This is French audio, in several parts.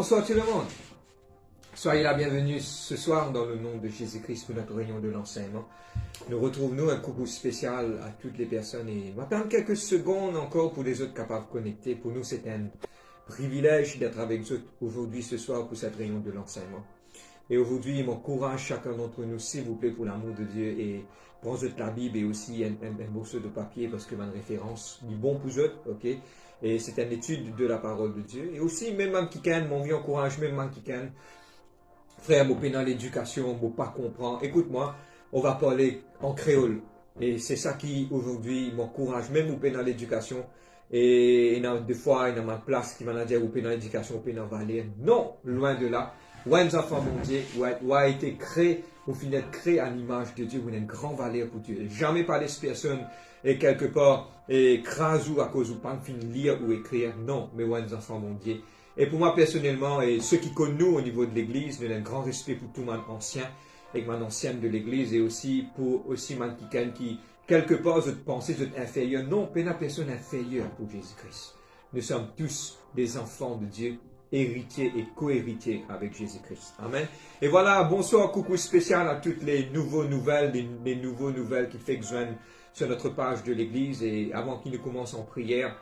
Bonsoir tout le monde. Soyez la bienvenue ce soir dans le nom de Jésus-Christ pour notre réunion de l'enseignement. Nous retrouvons un coucou spécial à toutes les personnes et on va prendre quelques secondes encore pour les autres capables de connecter. Pour nous, c'est un privilège d'être avec vous aujourd'hui, ce soir, pour cette réunion de l'enseignement. Et aujourd'hui, il m'encourage chacun d'entre nous, s'il vous plaît, pour l'amour de Dieu, et prends-vous la Bible et aussi un morceau de papier parce que ma référence dit bon pour eux, ok? Et c'est une étude de la parole de Dieu. Et aussi, même un qui can, mon vie encourage, même un qui can. Frère, mon dans l'éducation, mon pas comprendre. Écoute-moi, on va parler en créole. Et c'est ça qui, aujourd'hui, m'encourage, même au dans l'éducation. Et il y a des fois, il y a ma place qui m'a dit, au dans l'éducation, au dans Valère. Non, loin de là. Ou un enfant, mon Dieu, ou a été créé, ou finit d'être créé à l'image de Dieu, ou une grande valeur pour Dieu. Jamais par les personnes, et quelque part, et crase ou à cause ou pas, fin lire ou écrire. Non, mais ou un enfant, mon Dieu. Et pour moi, personnellement, et ceux qui connaissent nous au niveau de l'église, nous avons un grand respect pour tout le monde ancien, et mon ancienne de l'église, et aussi pour aussi man qui, quelque part, je pense, vous êtes inférieur. Non, pas une personne inférieure pour Jésus-Christ. Nous sommes tous des enfants de Dieu, héritiers et co-héritiers avec Jésus-Christ. Amen. Et voilà, bonsoir, coucou spécial à toutes les nouvelles nouvelles, les nouvelles nouvelles qui fait joindre sur notre page de l'église. Et avant qu'il ne commence en prière,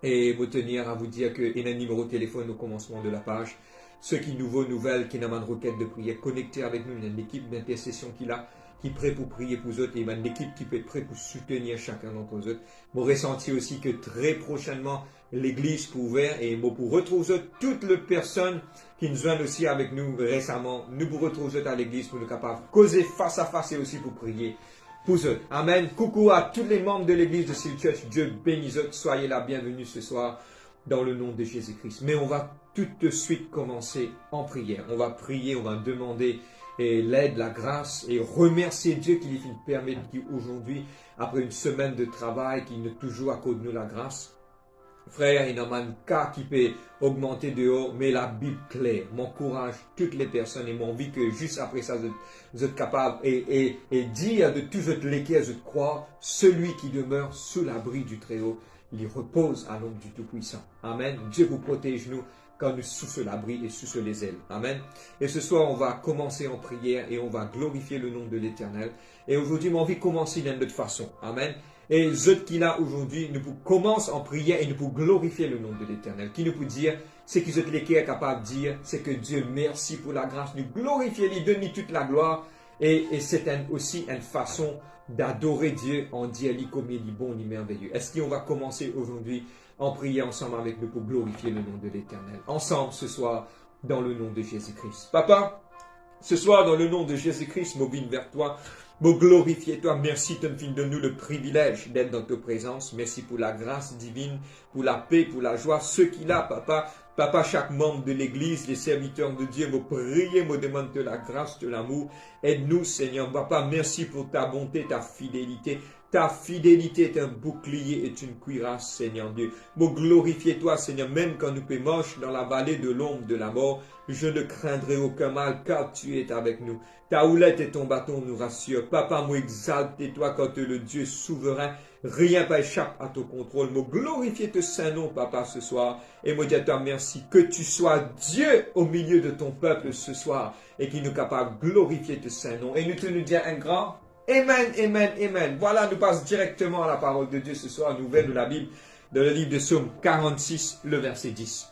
et vous tenir à vous dire qu'il y a un numéro de téléphone au commencement de la page. Ceux qui nouveaux nouvelles, qui n'ont pas de requête de prière, connectez avec nous. Il y a une équipe d'intercession qui est prêt pour prier pour eux. Et il y a une équipe qui peut être prête pour soutenir chacun d'entre eux. Vous ressentez aussi que très prochainement, l'église pour ouvrir et pour retrouver toutes les personnes qui nous joignent aussi avec nous récemment. Nous vous retrouvons à l'église pour nous capables de causer face à face et aussi pour prier. Pour eux. Amen. Coucou à tous les membres de l'église de Seal Church. Dieu bénisse eux. Soyez la bienvenue ce soir dans le nom de Jésus-Christ. Mais on va tout de suite commencer en prière. On va prier, on va demander l'aide, la grâce et remercier Dieu qui nous permet qu'aujourd'hui, après une semaine de travail, qu'il nous toujours accorde nous la grâce. Frère, il y a un cas qui peut augmenter dehors, mais la Bible claire m'encourage toutes les personnes et mon vie que juste après ça, vous êtes capable et dire de tout votre lesquels je crois, celui qui demeure sous l'abri du Très-Haut, il repose à l'ombre du Tout-Puissant. Amen. Dieu vous protège nous quand nous sous l'abri et sous les ailes. Amen. Et ce soir, on va commencer en prière et on va glorifier le nom de l'Éternel. Et aujourd'hui, mon vie commence d'une autre façon. Amen. Et ce qui là aujourd'hui, nous commence en prière et nous pouvons glorifier le nom de l'Éternel. Qui nous peut dire, ce qui est capable de dire, c'est que Dieu merci pour la grâce, nous glorifier, lui donner toute la gloire. Et c'est aussi une façon d'adorer Dieu en dire lui comme il est bon, il est merveilleux. Est-ce qu'on va commencer aujourd'hui en prière ensemble avec nous pour glorifier le nom de l'Éternel? Ensemble ce soir, dans le nom de Jésus-Christ. Papa, ce soir, dans le nom de Jésus-Christ, je viens vers toi. Pour glorifier toi, merci de nous le privilège d'être dans ta présence. Merci pour la grâce divine, pour la paix, pour la joie. Ce qu'il a, papa. Papa, chaque membre de l'église, les serviteurs de Dieu, me prier, me demande de la grâce, de l'amour. Aide-nous, Seigneur. Papa, merci pour ta bonté, ta fidélité. Ta fidélité est un bouclier et une cuirasse, Seigneur Dieu. Me glorifier toi, Seigneur, même quand nous sommes moches dans la vallée de l'ombre de la mort. Je ne craindrai aucun mal, car tu es avec nous. Ta houlette et ton bâton nous rassurent. Papa, moi exalte toi quand tu es le Dieu souverain. Rien ne échappe à ton contrôle. Me glorifier te saint nom, Papa, ce soir. Et me dire à toi merci. Que tu sois Dieu au milieu de ton peuple ce soir. Et qu'il nous capable de glorifier te saint nom. Et nous te nous dire un grand Amen, Amen, Amen. Voilà, nous passons directement à la parole de Dieu ce soir, nouvelle de la Bible, dans le livre de Psaume 46, le verset 10.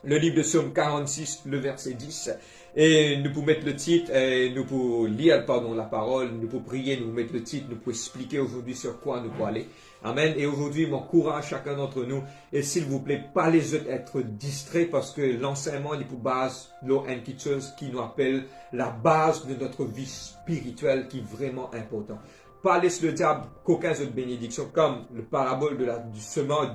Le livre de Psaume 46, le verset 10. Et nous pouvons mettre le titre, et nous pouvons lire, la parole, nous pouvons prier, nous pouvons mettre le titre, nous pouvons expliquer aujourd'hui sur quoi nous pouvons aller. Amen. Et aujourd'hui, m'encourage chacun d'entre nous. Et s'il vous plaît, pas les autres être distraits parce que l'enseignement est pour base, quelque chose qui nous appelle la base de notre vie spirituelle qui est vraiment important. Pas laisser le diable qu'aucun autre bénédiction, comme le parabole du semeur,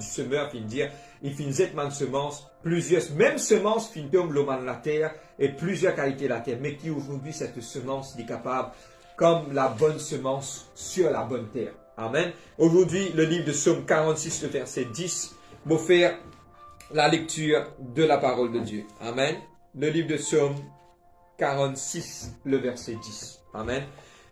fin dire, il finit cette man semence, plusieurs, même semence fin tombe l'homme la terre, et plusieurs qualités de la terre, mais qui aujourd'hui, cette semence est capable, comme la bonne semence sur la bonne terre. Amen. Aujourd'hui, le livre de Psaume 46, le verset 10, va faire la lecture de la parole de Dieu. Amen. Le livre de Psaume 46, le verset 10. Amen.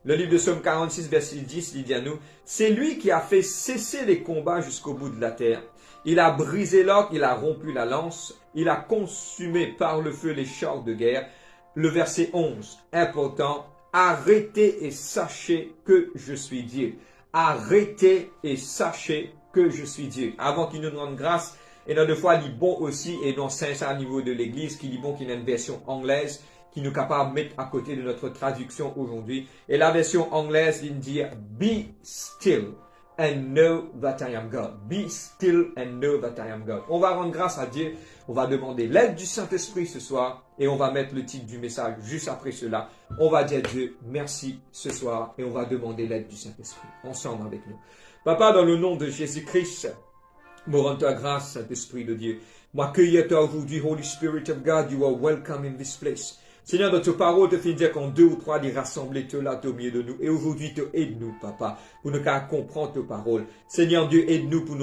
Le livre de Psaume 46, verset 10, il dit à nous, « C'est lui qui a fait cesser les combats jusqu'au bout de la terre. Il a brisé l'arc, il a rompu la lance, Il a consumé par le feu les chars de guerre. Le verset 11, important. Arrêtez et sachez que je suis Dieu. Arrêtez et sachez que je suis Dieu. Avant qu'il nous rende grâce, et dans deux fois, il est bon aussi, et dans 500 niveau de l'église, qu'il est bon qu'il y ait une version anglaise qui nous est capable de mettre à côté de notre traduction aujourd'hui. Et la version anglaise, il dit « Be still and know that I am God. Be still and know that I am God. » On va rendre grâce à Dieu. On va demander l'aide du Saint-Esprit ce soir et on va mettre le titre du message juste après cela. On va dire Dieu merci ce soir et on va demander l'aide du Saint-Esprit ensemble avec nous. Papa, dans le nom de Jésus-Christ, me rends-toi grâce, Saint-Esprit de Dieu. M'accueille-toi aujourd'hui, Holy Spirit of God, you are welcome in this place. Seigneur, dans ta parole, te fait dire qu'en 2 ou 3, les rassemblés, te là, au milieu de nous. Et aujourd'hui, te aide-nous, Papa, pour nous comprendre ta parole. Seigneur Dieu, aide-nous pour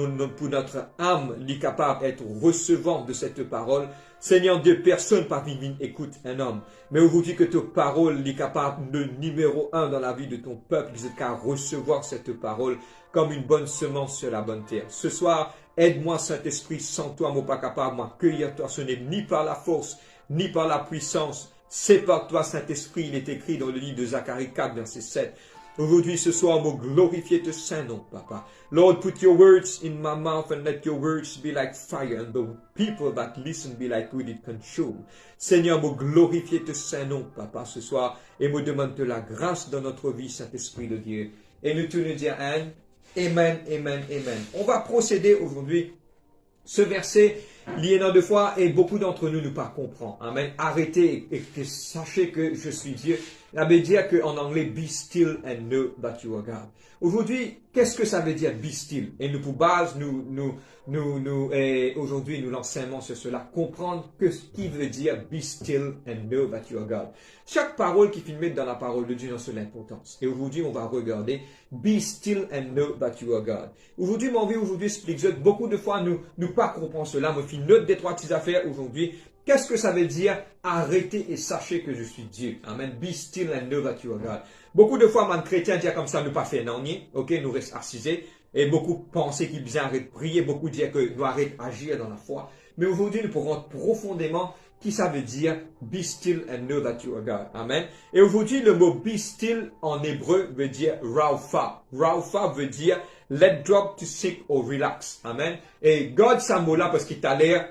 notre âme, li capable d'être recevant de cette parole. Seigneur Dieu, personne parmi nous écoute un homme. Mais aujourd'hui, que ta parole li capable de numéro 1 dans la vie de ton peuple, qui qu'à recevoir cette parole comme une bonne semence sur la bonne terre. Ce soir, aide-moi, Saint-Esprit, sans toi, moi pas capable, m'accueillir toi. Ce n'est ni par la force, ni par la puissance. C'est par toi, Saint-Esprit, il est écrit dans le livre de Zacharie 4, verset 7. Aujourd'hui, ce soir, me glorifier te Saint-Nom, Papa. Lord, put your words in my mouth and let your words be like fire and the people that listen be like wood it consume. Seigneur, me glorifier te Saint-Nom, Papa, ce soir, et me demande de la grâce dans notre vie, Saint-Esprit de Dieu. Et nous te le dire, Amen, Amen, Amen, Amen. On va procéder aujourd'hui. Ce verset, lié dans deux fois, et beaucoup d'entre nous ne pas comprendre. Amen. Arrêtez et que sachez que je suis Dieu. Ça veut dire qu'en anglais, be still and know that you are God. Aujourd'hui, qu'est-ce que ça veut dire be still? Et nous, pour base, aujourd'hui, nous l'enseignons sur cela. Comprendre ce qui veut dire be still and know that you are God. Chaque parole qui filme dans la parole de Dieu dans son importance. Et aujourd'hui, on va regarder be still and know that you are God. Aujourd'hui, mon vie, aujourd'hui, explique que beaucoup de fois, nous pas comprenons cela. Me fait note des 3 petites affaires aujourd'hui. Qu'est-ce que ça veut dire? Arrêtez et sachez que je suis Dieu. Amen. Be still and know that you are God. Beaucoup de fois, mon chrétien dit comme ça, ne pas faire non, ok, nous restons assis. Et beaucoup pensent qu'il bien arrête de prier, beaucoup disent que nous arrêtons d'agir dans la foi. Mais aujourd'hui, nous pourrons profondément qui ça veut dire be still and know that you are God. Amen. Et aujourd'hui, le mot be still en hébreu veut dire raufa. Raufa veut dire let drop to seek or relax. Amen. Et God, ça mot-là, parce qu'il t'a l'air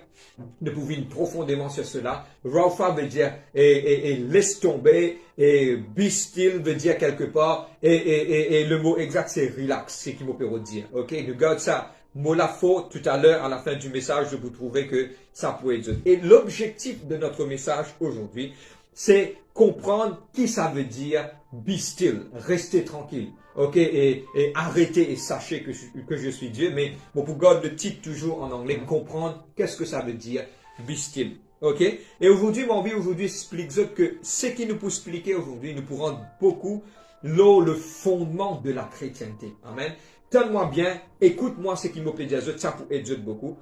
de pouvoir profondément sur cela. Raufa veut dire et laisse tomber, et be still veut dire quelque part, et le mot exact c'est relax, c'est qui m'opère dire. Ok, nous garde ça. Mot la faute tout à l'heure à la fin du message, je vous trouverai que ça pourrait être. Et l'objectif de notre message aujourd'hui, c'est comprendre qui ça veut dire be still, restez tranquille. Ok, et arrêtez et sachez que je suis Dieu. Mais bon, pour garder le titre toujours en anglais, comprendre qu'est-ce que ça veut dire be still. Ok, et aujourd'hui, mon vie aujourd'hui explique que ce qui nous peut expliquer aujourd'hui, nous pourrons beaucoup le fondement de la chrétienté. Amen. Donne-moi bien, écoute-moi ce qui me plaît dire, ça pour aider beaucoup.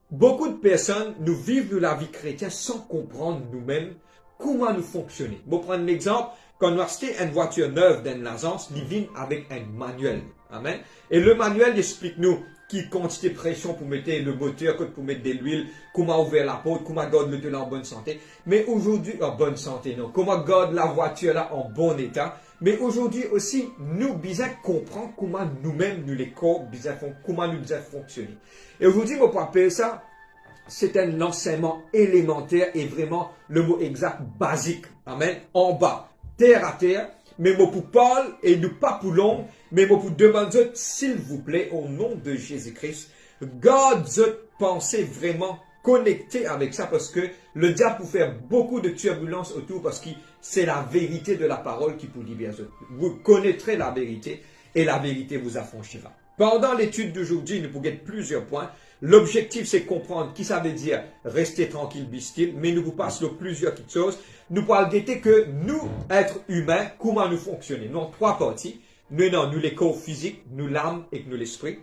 Beaucoup de personnes, nous vivons la vie chrétienne sans comprendre nous-mêmes comment nous fonctionner. Pour prendre l'exemple, quand nous achetons une voiture neuve dans l'agence, nous vient avec un manuel. Amen. Et le manuel explique-nous qui quantité de pression pour mettre le moteur, pour mettre de l'huile, comment ouvrir la porte, comment garder le en bonne santé. Mais aujourd'hui, en bonne santé, non. Comment garder la voiture là en bon état. Mais aujourd'hui aussi, nous besoin comprendre comment nous-mêmes, nous les corps, comment nous devons fonctionner. Et aujourd'hui, on peut appeler ça, c'est un enseignement élémentaire et vraiment le mot exact basique. Amen. En bas, terre à terre. Mais moi pour Paul et nous pas pour l'homme, mais moi pour demander, s'il vous plaît, au nom de Jésus-Christ, garde pensée vraiment connecté avec ça parce que le diable peut faire beaucoup de turbulences autour parce que c'est la vérité de la parole qui vous libère. Vous connaîtrez la vérité et la vérité vous affranchira. Pendant l'étude d'aujourd'hui, nous pourrons plusieurs points. L'objectif, c'est comprendre qui ça veut dire rester tranquille, be still, mais nous vous passons plusieurs petites choses. Nous parlons d'été que nous, êtres humains, comment nous fonctionnons. Nous avons 3 parties. Nous, les corps physiques, nous l'âme et nous l'esprit.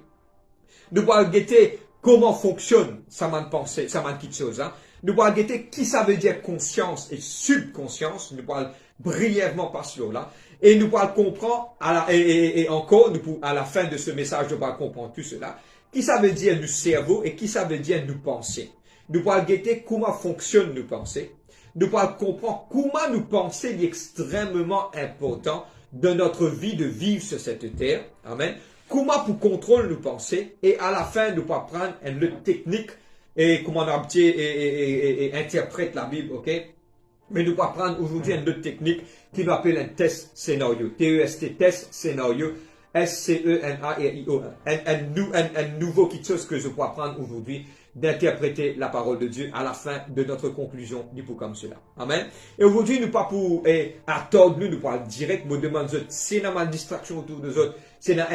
Nous parlons d'été comment fonctionne sa main de pensée, sa main de petites choses. Nous parlons d'été qui ça veut dire conscience et subconscience. Nous parlons brièvement par cela. Et nous parlons comprendre, et encore, à la fin de ce message, nous parlons comprendre tout cela. Qui ça veut dire le cerveau et qui ça veut dire nous penser. Nous pourrons guetter comment fonctionne nos pensées. Nous pourrons comprendre comment nous penser est extrêmement important dans notre vie de vivre sur cette terre. Amen. Comment pour contrôler nos pensées. Et à la fin, nous pourrons prendre une autre technique et comment on obtient et interprète la Bible, ok? Mais nous pourrons prendre aujourd'hui une autre technique qui nous appelle un test scénario. T-E-S-T, test scénario. S-C-E-N-A-R-I-O. Un nouveau quelque chose que je pourrais apprendre aujourd'hui d'interpréter la parole de Dieu à la fin de notre conclusion du pour comme cela. Amen. Et aujourd'hui, nous pas pour attendre, nous parlons direct, nous demandons, c'est dans ma distraction autour de autres, c'est dans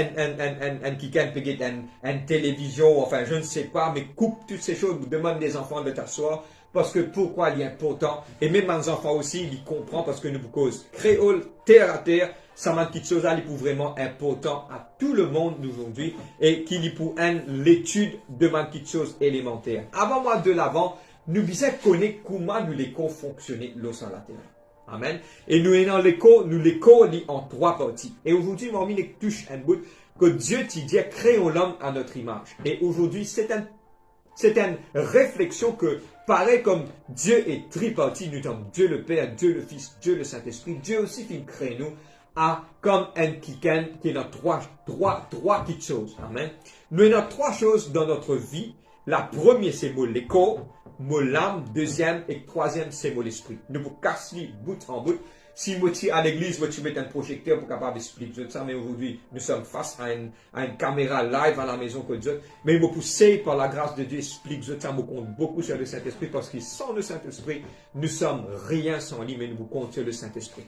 une télévision, enfin, je ne sais pas, mais coupe toutes ces choses, nous demandons des enfants de t'asseoir, parce que pourquoi il est important, et même mes enfants aussi, ils comprennent parce que nous cause créole, terre à terre, ça m'a quelque chose qui est vraiment important à tout le monde aujourd'hui et qui est pour l'étude de quelque chose élémentaire. Avant moi de l'avant, nous devons connaître comment nous les fonctionner l'eau sur la terre. Amen. Et nous dans l'écho, nous l'écho en trois parties. Et aujourd'hui, mon ami touche un bout que Dieu t'a dit créons l'homme à notre image. Et aujourd'hui, c'est une réflexion que, pareil comme Dieu est tripartite, nous sommes Dieu le Père, Dieu le Fils, Dieu le Saint-Esprit, Dieu aussi fait créer nous comme un qui est dans trois petites choses. Amen. Nous avons trois choses dans notre vie. La première, c'est l'écho, l'âme, deuxième et troisième, c'est l'esprit. Nous vous casser bout en bout. Si vous êtes à l'église, vous mettez un projecteur pour capable d'expliquer ça, mais aujourd'hui, nous sommes face à une caméra live à la maison que Dieu. Mais vous poussez par la grâce de Dieu, explique ça, vous compte beaucoup sur le Saint-Esprit, parce que sans le Saint-Esprit, nous sommes rien sans lui, mais nous vous comptons sur le Saint-Esprit.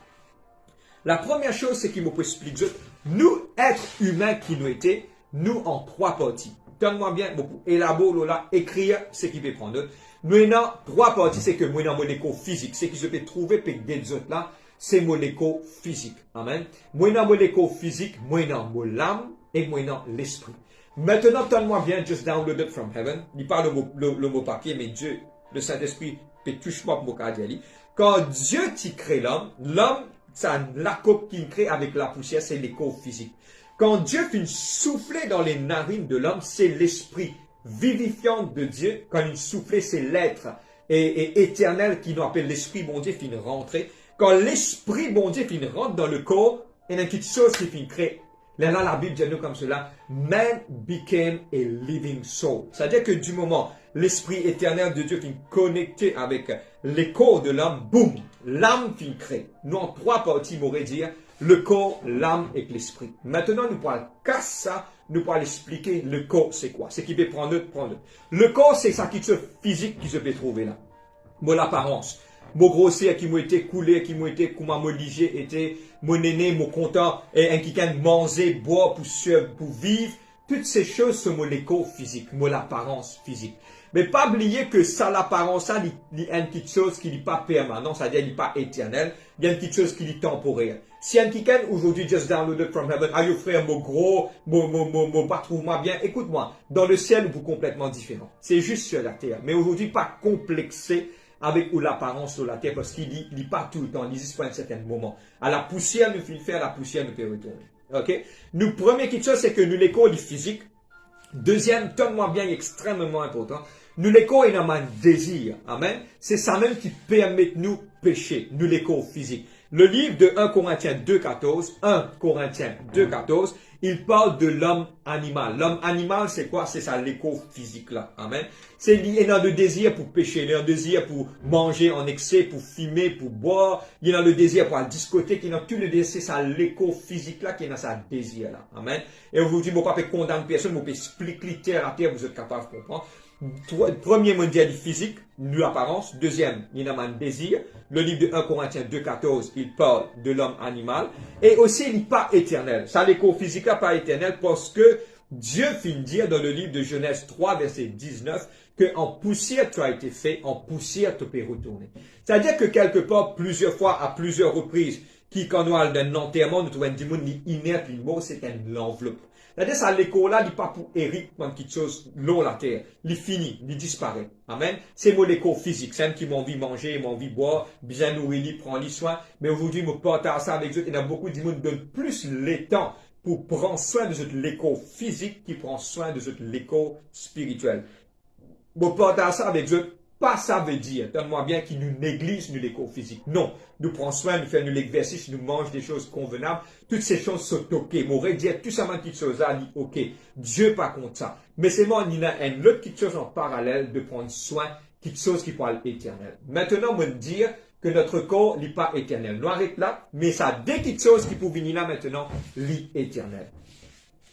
La première chose, c'est qu'il me peut expliquer, nous, êtres humains qui nous étaient, nous en trois parties. Donne-moi bien, beaucoup élaborer là, écrire ce qui peut prendre. Nous avons trois parties, c'est que nous avons l'écho physique, ce qui se peut trouver pour des autres là, c'est mon écho physique. Amen. Moi dans mon écho physique, moi dans mon l'âme et moi dans l'esprit. Maintenant, donne-moi bien, just download it from heaven. Il parle le mot papier, mais Dieu, le Saint-Esprit, peut toucher pas mon cas. Quand Dieu t'y crée l'homme, ça, la coupe qu'il crée avec la poussière, c'est l'écho physique. Quand Dieu fait souffler dans les narines de l'homme, c'est l'esprit vivifiant de Dieu. Quand il souffle, c'est l'être et éternel qui nous appelle l'esprit bon Dieu, finit rentrer. Quand l'esprit bon Dieu finit rentre dans le corps, il y a une petite chose qui finit créer. Là, la Bible dit nous comme cela, man became a living soul. C'est-à-dire que du moment, l'esprit éternel de Dieu finit connecté avec le corps de l'homme, boum, l'âme finit créée. Nous, en trois parties, m'aurait dit, le corps, l'âme et l'esprit. Maintenant, nous pourrons casser ça, nous pourrons expliquer le corps, c'est quoi. C'est qui peut prendre. Le corps, c'est ça qui se physique qui se peut trouver là. Mon apparence. Mon grossier qui m'a été coulé, qui m'a été, comment m'a ligé, était, mon aîné, mon content, et un qui can manger, boire pour vivre. Toutes ces choses sont mon écho physique, mon apparence physique. Mais pas oublier que ça, l'apparence, ça, il y a une petite chose qui n'est pas permanente, c'est-à-dire il n'est pas éternel. Il y a une petite chose qui est temporaire. Si un qui can aujourd'hui just downloaded from heaven, aïe frère, mon gros, mon pas trouve-moi bien, écoute-moi, dans le ciel, vous complètement différent. C'est juste sur la terre. Mais aujourd'hui, pas complexé avec ou l'apparence sur la terre, parce qu'il n'est pas tout le temps, il n'existe pas à un certain moment. À la poussière, nous fait faire, la poussière nous peut retourner. Ok? Nous, première petite chose, c'est que nous, l'écho est physique. Deuxième, donne-moi bien, extrêmement important. Nous, l'écho est dans un désir. Amen. C'est ça même qui permet de nous pécher. Nous, l'écho physique. Le livre de 1 Corinthiens 2,14, il parle de l'homme animal. L'homme animal, c'est quoi? C'est ça, l'écho physique là. Amen. C'est lié dans le désir pour pécher, il y a le désir pour manger en excès, pour fumer, pour boire. Il y a le désir pour la discothèque, il y a tout le désir, c'est ça, l'écho physique là qui est dans sa désir là. Amen. Et aujourd'hui, mon papa condamne personne, mon papa explique terre à terre, vous êtes capable de comprendre. Premier mondial physique, nu apparence. Deuxième, il y a un désir. Le livre de 1 Corinthiens 2,14, il parle de l'homme animal. Et aussi, il n'est pas éternel. Ça, l'écho physique là, pas éternel, parce que Dieu finit dire dans le livre de Genèse 3, verset 19, que en poussière tu as été fait, en poussière tu peux retourner. C'est-à-dire que quelque part, plusieurs fois, à plusieurs reprises, quand nous avons un enterrement, nous trouvons un démon inerte, une mort, c'est une enveloppe. C'est-à-dire ça, l'écho là, il n'est pas pour Eric, comme quelque chose, l'eau, la terre. Il finit, il disparaît. Amen. C'est mon écho physique. C'est un qui m'a envie de manger, m'a envie de boire, bien nourrir, prend les soins. Mais aujourd'hui, je partage ça avec eux. Il y a beaucoup de monde qui donnent plus le temps pour prendre soin de l'écho physique qui prend soin de l'écho spirituel. Bon, partage ça avec eux. Pas ça veut dire, donne-moi bien, qu'ils nous négligent, nous, les cours physiques. Non. Nous prenons soin, nous faisons l'exercice, nous mangeons des choses convenables. Toutes ces choses sont OK. M'aurait dire tout ça, petite chose là, dit OK. Dieu pas contre ça. Mais c'est moi, il y a une autre petite chose en parallèle de prendre soin, quelque chose qui parle éternel. Maintenant, on va dire que notre corps n'est pas éternel. Nous arrêtons là, mais ça, dès quelque chose qui peut venir là maintenant, l'est éternel.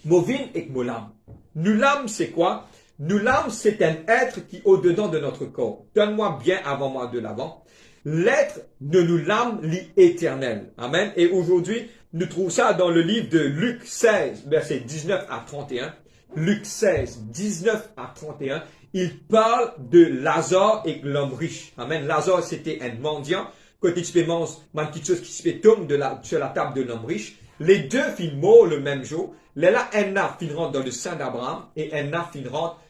Movin et l'âme. Nous, l'âme, c'est quoi? Nous, l'âme, c'est un être qui est au-dedans de notre corps. Donne-moi bien avant moi de l'avant. L'être de nous, l'âme, l'éternel. Amen. Et aujourd'hui, nous trouvons ça dans le livre de Luc 16, versets 19 à 31. Luc 16, 19 à 31. Il parle de Lazare et l'homme riche. Amen. Lazare, c'était un mendiant. Côté tu peux manger, quelque chose qui se fait tomber sur la table de l'homme riche. Les deux finissent morts le même jour. Là, un fin rentre dans le sein d'Abraham et un fin rentre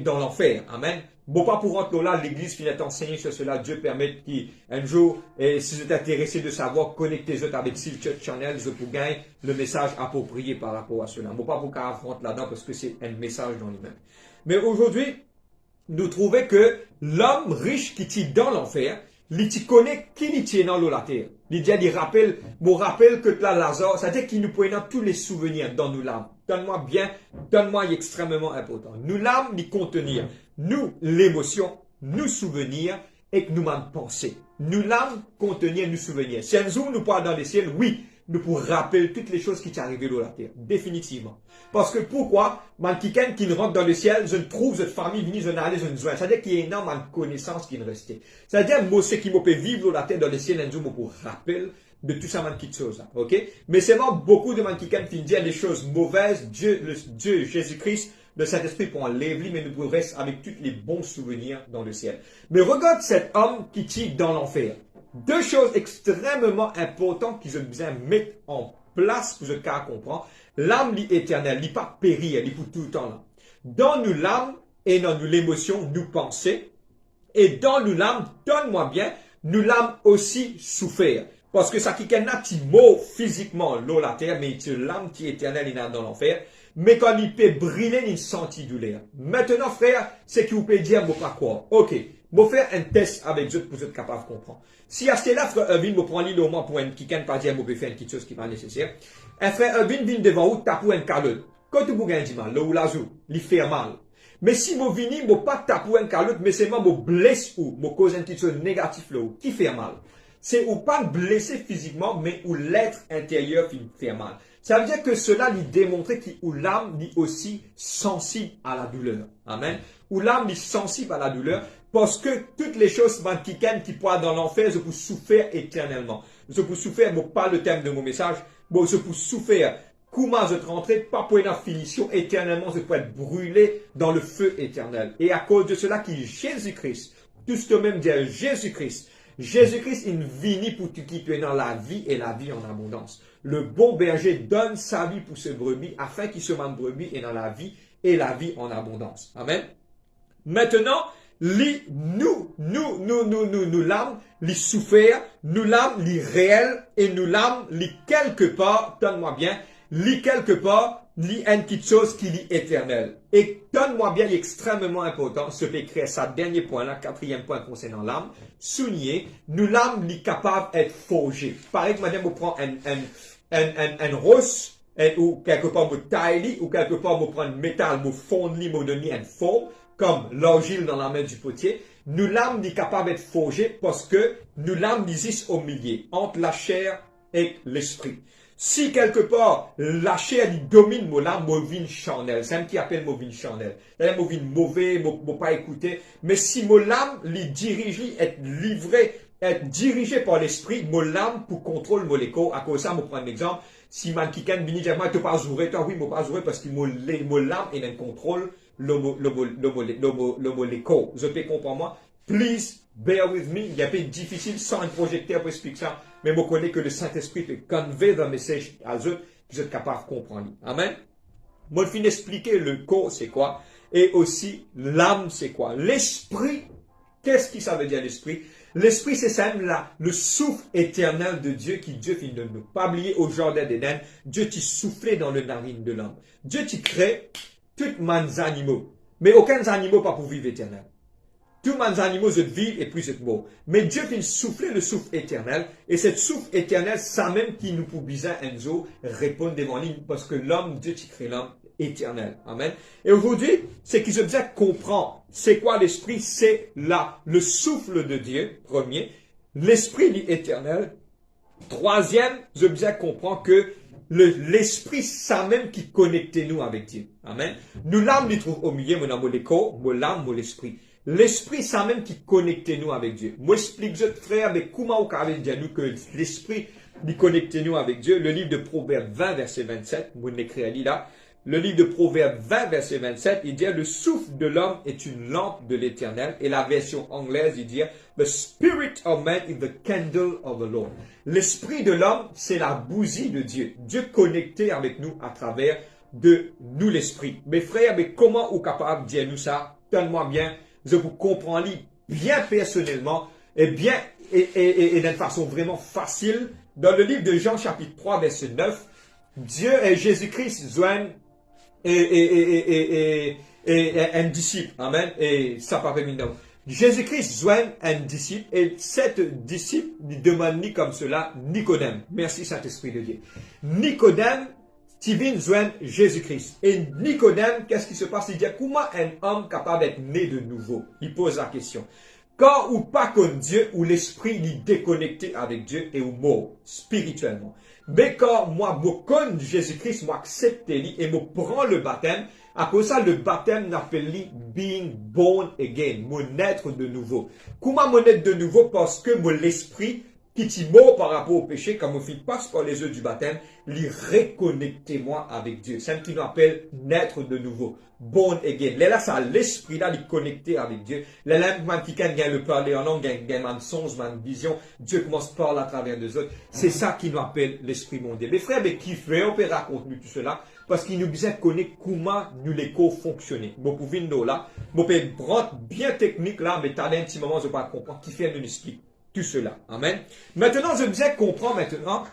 dans l'enfer. Amen. Bon, pas pour rentrer là, l'église finit d'enseigner sur cela. Dieu permet qu'un jour, si vous êtes intéressé de savoir, connectez-vous avec Seal Church Channel, vous pouvez gagner le message approprié par rapport à cela. Bon, pas pour qu'on rentre là-dedans parce que c'est un message dans lui-même. Mais aujourd'hui, nous trouvons que l'homme riche qui est dans l'enfer, il connaît qui est dans la terre. Il dit, il rappelle, que là, Lazare, c'est-à-dire qu'il nous prend tous les souvenirs dans nous l'âme. Donne-moi bien, donne-moi extrêmement important. Nous l'âme, il contenir, nous l'émotion, nous souvenirs et que nous même penser. Nous l'âme contenir nous souvenirs. Si un jour nous parle dans les ciels, oui, nous pourrons rappeler toutes les choses qui sont arrivées dans la terre. Définitivement. Parce que pourquoi? Quelqu'un qui rentre dans le ciel, je ne trouve cette famille venue, je n'allais, je ne joins. C'est-à-dire qu'il y a énormément de connaissances qui ne restent. C'est-à-dire, moi, ce qui me peut vivre dans la terre, dans le ciel, un jour, je pour rappeler de tout ça, petites choses. OK? Mais c'est vraiment beaucoup de qui disent des choses mauvaises. Dieu, Jésus-Christ, le Saint-Esprit pour enlever, mais nous pourrons rester avec tous les bons souvenirs dans le ciel. Mais regarde cet homme qui tire dans l'enfer. Deux choses extrêmement importantes qu'ils ont besoin de mettre en place pour ce cas comprendre. L'âme éternelle, n'est pas périr, elle est pour tout le temps là. Dans nous l'âme et dans nous l'émotion, nous penser. Et dans nous l'âme, donne-moi bien, nous l'âme aussi souffert. Parce que ça qui est un petit mot physiquement, l'eau la terre, mais c'est l'âme qui est éternelle, il est dans l'enfer. Mais quand il peut brûler, il sentit douleur. Maintenant, frère, c'est que vous pouvez dire, moi pas quoi. Ok. Je vais faire un test avec vous pour être capable de comprendre. Si à cela, frère Erwin, je prends l'île au moins pour un qui ne pas dire, je vais faire une petite chose qui va nécessaire. Un frère Erwin vient devant vous, tape un calotte. Quand vous gagnez mal, là où la joue, il fait mal. Mais si je viens, je ne vais pas taper un calotte, mais c'est moi, je blesse ou, je cause une petite chose négative là où, qui fait mal. C'est ou pas blessé physiquement, mais où l'être intérieur qui fait mal. Ça veut dire que cela lui démontrait que l'âme est aussi sensible à la douleur. Amen. Où l'âme est sensible à la douleur, parce que toutes les choses qui pointent dans l'enfer, je peux souffrir éternellement. Je peux souffrir, bon, pas le thème de mon message, bon, je peux souffrir. Comment je rentrer, pas pour une finition, éternellement, je peux être brûlé dans le feu éternel. Et à cause de cela, qui est Jésus-Christ, tout ce que même dire Jésus-Christ, Jésus-Christ, il vient pour qui tu es dans la vie et la vie en abondance. Le bon berger donne sa vie pour ses brebis afin qu'il se mette brebis et dans la vie et la vie en abondance. Amen. Maintenant, nous l'âme, les souffert, nous l'âme, les réel et nous l'âme, les quelque part, donne-moi bien, les quelque part, lit une petite chose qui lit éternelle. Et donne-moi bien, extrêmement important, ce fait créer ça, dernier point là, quatrième point concernant l'âme, souligner, nous l'âme, est capable d'être forgée. Pareil que madame, vous prend un rosse, ou quelque part, vous taille, ou quelque part, vous prend un métal, vous fondez, vous donnez une forme, comme l'argile dans la main du potier. Nous l'âme, est capable d'être forgée parce que nous l'âme existe au milieu, entre la chair et l'esprit. Si quelque part, la chair domine mon âme, mon vie charnel, c'est un qui appelle mon vie charnel. C'est-à-dire mon vie mauvais, mon pas écouter. Mais si mon âme, les dirige, est livré, est dirigé par l'esprit, mon âme pour contrôler mon écho. À cause de ça, je prends un exemple. Si man qui can vini dire, moi, tu pas jouer, toi, oui, moi pas jouer parce que mon âme est en contrôle, l'écho. Je peux comprendre moi. Please, bear with me. Il est un peu difficile sans un projecteur pour expliquer ça. Mais je connais que le Saint-Esprit peut convey un message à eux qui sont capables de comprendre. Amen. Moi, je finis d'expliquer le corps, c'est quoi. Et aussi, l'âme, c'est quoi. L'esprit, qu'est-ce que ça veut dire l'esprit? L'esprit, c'est ça même là, le souffle éternel de Dieu qui Dieu finit de nous. Pas oublier au jardin d'Éden, Dieu t'y soufflé dans le narine de l'homme. Dieu t'y crée toutes les animaux. Mais aucun animal pas pour vivre éternel. tous les animaux se vivent et plus se morts. Mais Dieu vient souffler le souffle éternel, et cette souffle éternel, ça même qui nous pour bizarre Enzo répondre devant lui, parce que l'homme, Dieu qui crée l'homme éternel. Amen. Et aujourd'hui, c'est qu'il se besoin comprendre, c'est quoi l'esprit? C'est là, le souffle de Dieu, premier, l'esprit éternel. Troisième, je besoin comprendre que l'esprit, ça même qui connecte nous avec Dieu. Amen. Nous l'âme, nous trouve au milieu, mon amour, mon l'âme, mon l'esprit. L'esprit, ça même qui connecte nous avec Dieu. Moi, explique, je frère, mais comment vous avez dit à nous que l'esprit, qui connecte nous avec Dieu? Le livre de Proverbes 20, verset 27, vous l'écrivez là. Le livre de Proverbes 20, verset 27, il dit, le souffle de l'homme est une lampe de l'éternel. Et la version anglaise, il dit, the spirit of man is the candle of the Lord. L'esprit de l'homme, c'est la bougie de Dieu. Dieu connecté avec nous à travers de nous l'esprit. Mes frères, mais comment vous capable de dire nous ça? Tellement bien, je vous comprends bien personnellement et bien et d'une façon vraiment facile. Dans le livre de Jean, chapitre 3, verset 9, Dieu et Jésus-Christ joignent et un disciple. Amen. Et ça pas fait maintenant. Jésus-Christ joint un disciple et cet disciple lui demande comme cela Nicodème. Merci Saint-Esprit de Dieu. Nicodème, tu viens joindre Jésus-Christ. Et Nicodème, qu'est-ce qui se passe? Il dit comment un homme capable d'être né de nouveau? Il pose la question. Quand ou pas comme Dieu, ou l'esprit est déconnecté avec Dieu et ou mort spirituellement. Mais quand moi, je connais Jésus-Christ, moi accepte lui et je prends le baptême, après ça, le baptême n'appelle being born again, mon naître de nouveau. Comment mon naître de nouveau? Parce que mon l'esprit, qui est mort par rapport au péché, comme on passe par les œufs du baptême, lui reconnectez-moi avec Dieu. C'est ce qui nous appelle naître de nouveau. Born again. Là, ça, l'esprit là, il est connecté avec Dieu. Là, man qui gagne le parler en langue, gagne man songe, man vision. Dieu commence à parler à travers des autres. C'est ça qui nous appelle l'esprit mondial. Mes frères, mais qui fait, on peut raconter tout cela, parce qu'il nous besoin de connaître comment nous les co-fonctionner. Bon, pour venir là, bon, peut prendre bien technique là, mais t'as un petit moment, je ne vais pas comprendre, qui fait nous explique tout cela. Amen. Maintenant, je besoin comprendre maintenant,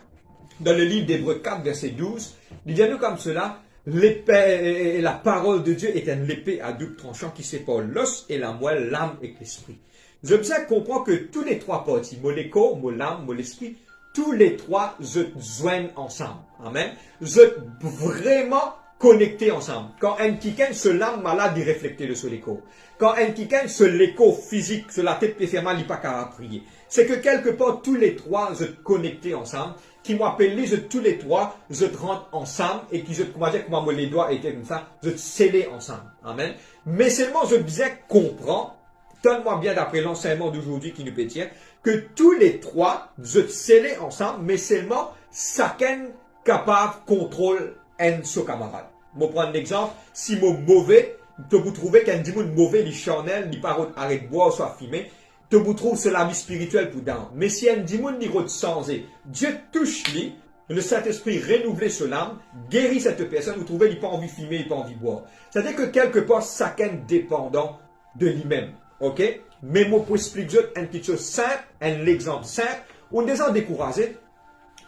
dans le livre d'Hébreux 4, verset 12, il dit à nous comme cela, l'épée, la parole de Dieu est une épée à double tranchant qui sépare l'os et la moelle, l'âme et l'esprit. Je besoin comprendre que tous les trois parties, mon écho, mon âme, mon esprit, tous les trois se joignent ensemble. Amen. Se vraiment connectés ensemble. Quand un kiken se l'âme malade, il reflète le sur l'écho. Quand un kiken se l'écho physique, sur la tête péférement, il n'y a pas qu'à prier. C'est que quelque part, tous les trois se connectés ensemble, qui m'appellent tous les trois, se rentrent ensemble, et qui se, comment dire, comment les doigts étaient comme ça, se scellés ensemble. Amen. Mais seulement, je bien comprends, tellement bien d'après l'enseignement d'aujourd'hui qui nous pétient, que tous les trois se scellés ensemble, mais seulement, chacun capable contrôle un de ses camarades. Je vais prendre un exemple. Si mon mauvais, vous trouvez qu'un démon mauvais, il charnel, il parle arrête de boire, soit fumé, vous trouvez c'est la vie spirituelle pour dans. Mais si un démon il rôde changé, Dieu touche lui, le Saint-Esprit renouvelle son âme, guérit cette personne, vous trouvez qu'il n'a pas envie de fumer, il n'a pas envie de boire. C'est-à-dire que quelque part, chacun dépendant de lui-même. Ok? Mais moi, pour expliquer une petite chose simple, un exemple simple, on est déjà découragé.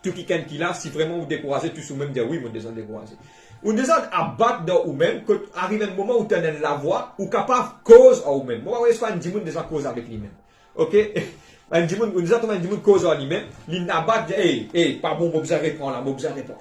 Tout quelqu'un qui l'a, si vraiment vous découragez, tout vous-même dire oui, on est déjà découragé. On est déjà abattre dans vous-même, quand arrive un moment où tu as la voix, ou capable cause à vous-même. Moi, je vais dire un déjà cause avec lui-même. Ok? Un démon, on déjà un démon cause à lui-même, il n'abat, pas bon, vous répond là, vous répond,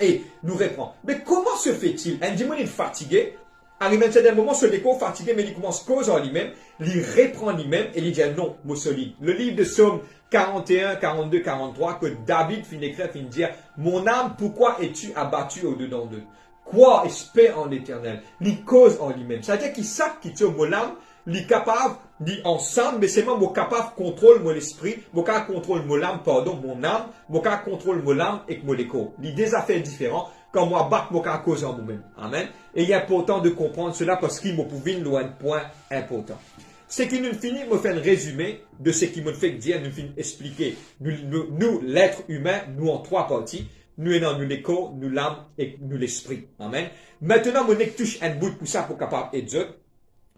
nous répond. Mais comment se fait-il? Un démon est fatigué, arrive à un certain moment, ce déco fatigué, mais il commence cause à lui-même, il reprend lui-même, et il dit non, mon solide. Le livre de Psaume 41, 42, 43, que David finit écrire, finit dire, mon âme, pourquoi es-tu abattu au-dedans d'eux? Quoi espère en l'éternel? Il cause en lui-même. C'est-à-dire qu'il sait qu'il tient mon âme, il est capable, il ensemble, mais c'est moi, mon capable contrôle mon esprit, mon capable contrôle mon âme, pardon, mon âme, mon capable contrôle mon âme et mon écho. Il y a des affaires différentes, quand moi, battre mon capable cause en moi-même. Amen. Et il est important de comprendre cela parce qu'il me pouvait nous un point important. C'est qu'il nous finit, me fait un résumé de ce qu'il me fait dire, nous finit expliquer. Nous l'être humain, nous en trois parties. Nous ayons nous l'écho, nous l'âme et nous l'esprit. Amen. Maintenant, mon touche un bout pour ça pour capable être.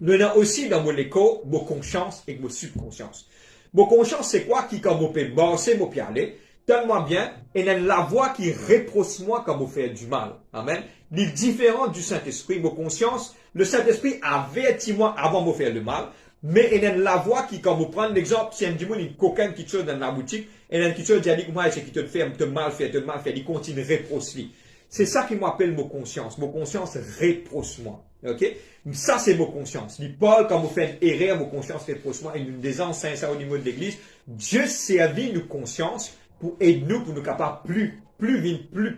Nous avons aussi dans mon écho, mon conscience et mon subconscience. Mon conscience, c'est quoi qui, quand on peut penser, on peut aller, tellement bien, et la voix qui reproche moi quand on fait du mal. Amen. Il est différent du Saint-Esprit. Mon conscience, le Saint-Esprit avertit moi avant de faire le mal. Mais il y a la voix qui, quand vous prenez l'exemple, si un dit il coquin quelque chose dans la boutique, et un quelque chose dit, moi, c'est qui te fait, te mal fait, il continue à reprocher. C'est ça qui m'appelle mon conscience. Mon conscience reproche-moi. Ok? Ça, c'est mon conscience. Dit Paul, quand vous faites une erreur, mon conscience reproche-moi. Et nous disons sincère au niveau de l'église, Dieu servi nos consciences pour aider nous, pour nous capables plus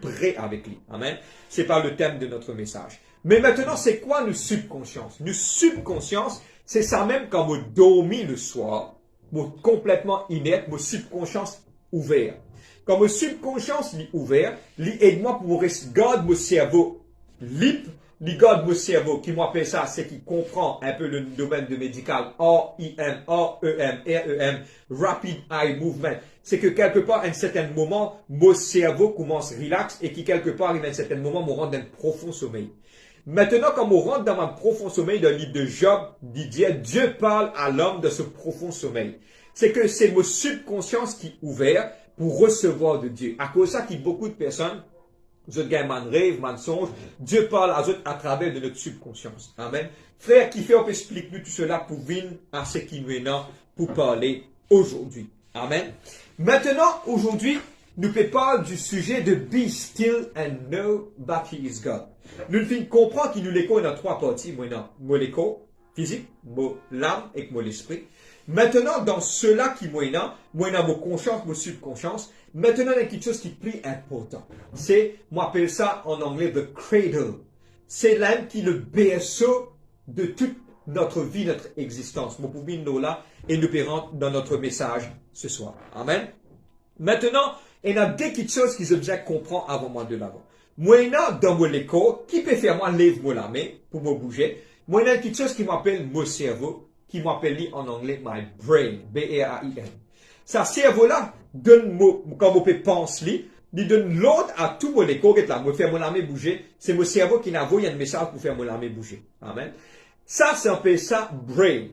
près avec lui. Amen. C'est pas le thème de notre message. Mais maintenant, c'est quoi nos subconsciences? Nos subconsciences, c'est ça même quand vous dormez le soir, vous complètement inerte, vos subconscience ouvert. Quand mon subconscience est ouvert, il aide-moi pour garder mon cerveau libre, il garde mon cerveau, qui m'appelle ça, c'est qui comprend un peu le domaine de médical, R-I-M, R-E-M, R-E-M, Rapid Eye Movement. C'est que quelque part, à un certain moment, mon cerveau commence relax et qui quelque part, à un certain moment, me rend dans un profond sommeil. Maintenant, quand on rentre dans un profond sommeil, dans le livre de Job, Dieu parle à l'homme de ce profond sommeil. C'est que c'est mon subconscience qui est ouvert pour recevoir de Dieu. À cause de ça, qu'il y a beaucoup de personnes, vous êtes un rêve, mensonge, Dieu parle à eux à travers de notre subconscience. Amen. Frère, qui fait, on peut expliquer nous tout cela pour venir à ce qui nous est là pour parler aujourd'hui. Amen. Maintenant, aujourd'hui, nous parlons du sujet de Be still and know that he is God. Nous devons comprendre qu'il nous l'écho dans trois parties. Moi l'écho physique, moi l'âme et moi l'esprit. Maintenant, dans cela qui moi mon conscience, mon subconscience, maintenant, il y a quelque chose qui est plus important. C'est, moi appelle ça en anglais the cradle. C'est l'âme qui est le berceau de toute notre vie, notre existence. Nous pouvons nous là et nous pérons dans notre message ce soir. Amen. Maintenant, il y a deux petites choses que je besoin comprendre avant moi de l'avant. Moi, dans mon écho, qui peut faire moi lève moi la main pour me bouger. Moi, il y a quelque chose qui m'appelle mon cerveau, qui m'appelle en anglais my brain, B-R-A-I-N. Ce cerveau-là donne, quand on peut penser, il donne l'ordre à tout mon écho qui est là, me faire mon main bouger. C'est mon cerveau qui n'a envoyé un message pour faire mon main bouger. Amen. Ça, c'est un peu ça, brain.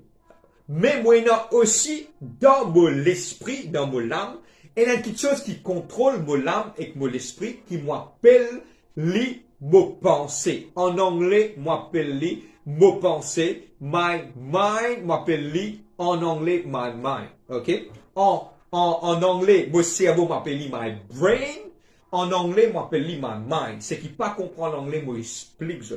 Mais moi, il y a aussi dans mon esprit, dans mon âme, il y a quelque chose qui contrôle mon âme et mon esprit, qui m'appelle les mots pensées. En anglais, m'appelle les mots pensées. My mind m'appelle les, en anglais, my mind. OK? En anglais, mon cerveau m'appelle les my brain. En anglais, m'appelle les my mind. Ce qui pas comprend l'anglais, moi explique ça.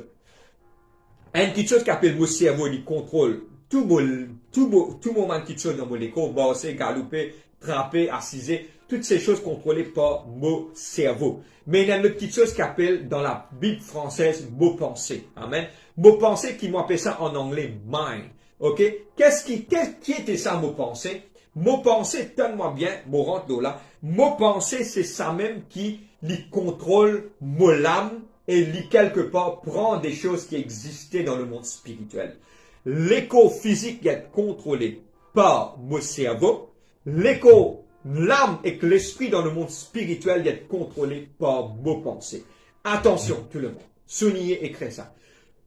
Une petite chose qui appelle mon cerveau, il contrôle tout moment qui chose dans mon écho, bosser, galoper, trapper, assiser, toutes ces choses contrôlées par mon cerveau. Mais il y a une autre petite chose qui appelle dans la Bible française mot pensée. Amen. Mot pensée qui m'appelle ça en anglais mind. OK? Qui était ça mot pensée? Mot pensée, donne-moi bien, mot rentre là. Mot pensée, c'est ça même qui contrôle mon âme et quelque part prend des choses qui existaient dans le monde spirituel. L'écho physique est contrôlé par mon cerveau. L'écho, l'âme et l'esprit dans le monde spirituel est contrôlé par vos pensées. Attention, tout le monde. Soulignez, écrivez ça.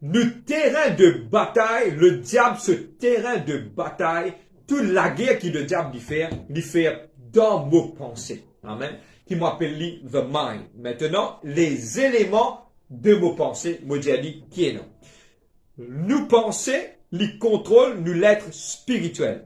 Le terrain de bataille, le diable, ce terrain de bataille, toute la guerre que le diable lui fait dans vos pensées. Amen. Qui m'appelle the mind. Maintenant, les éléments de vos pensées, moi j'ai dit qui est non. Nous penser, les contrôle, nous l'être spirituel.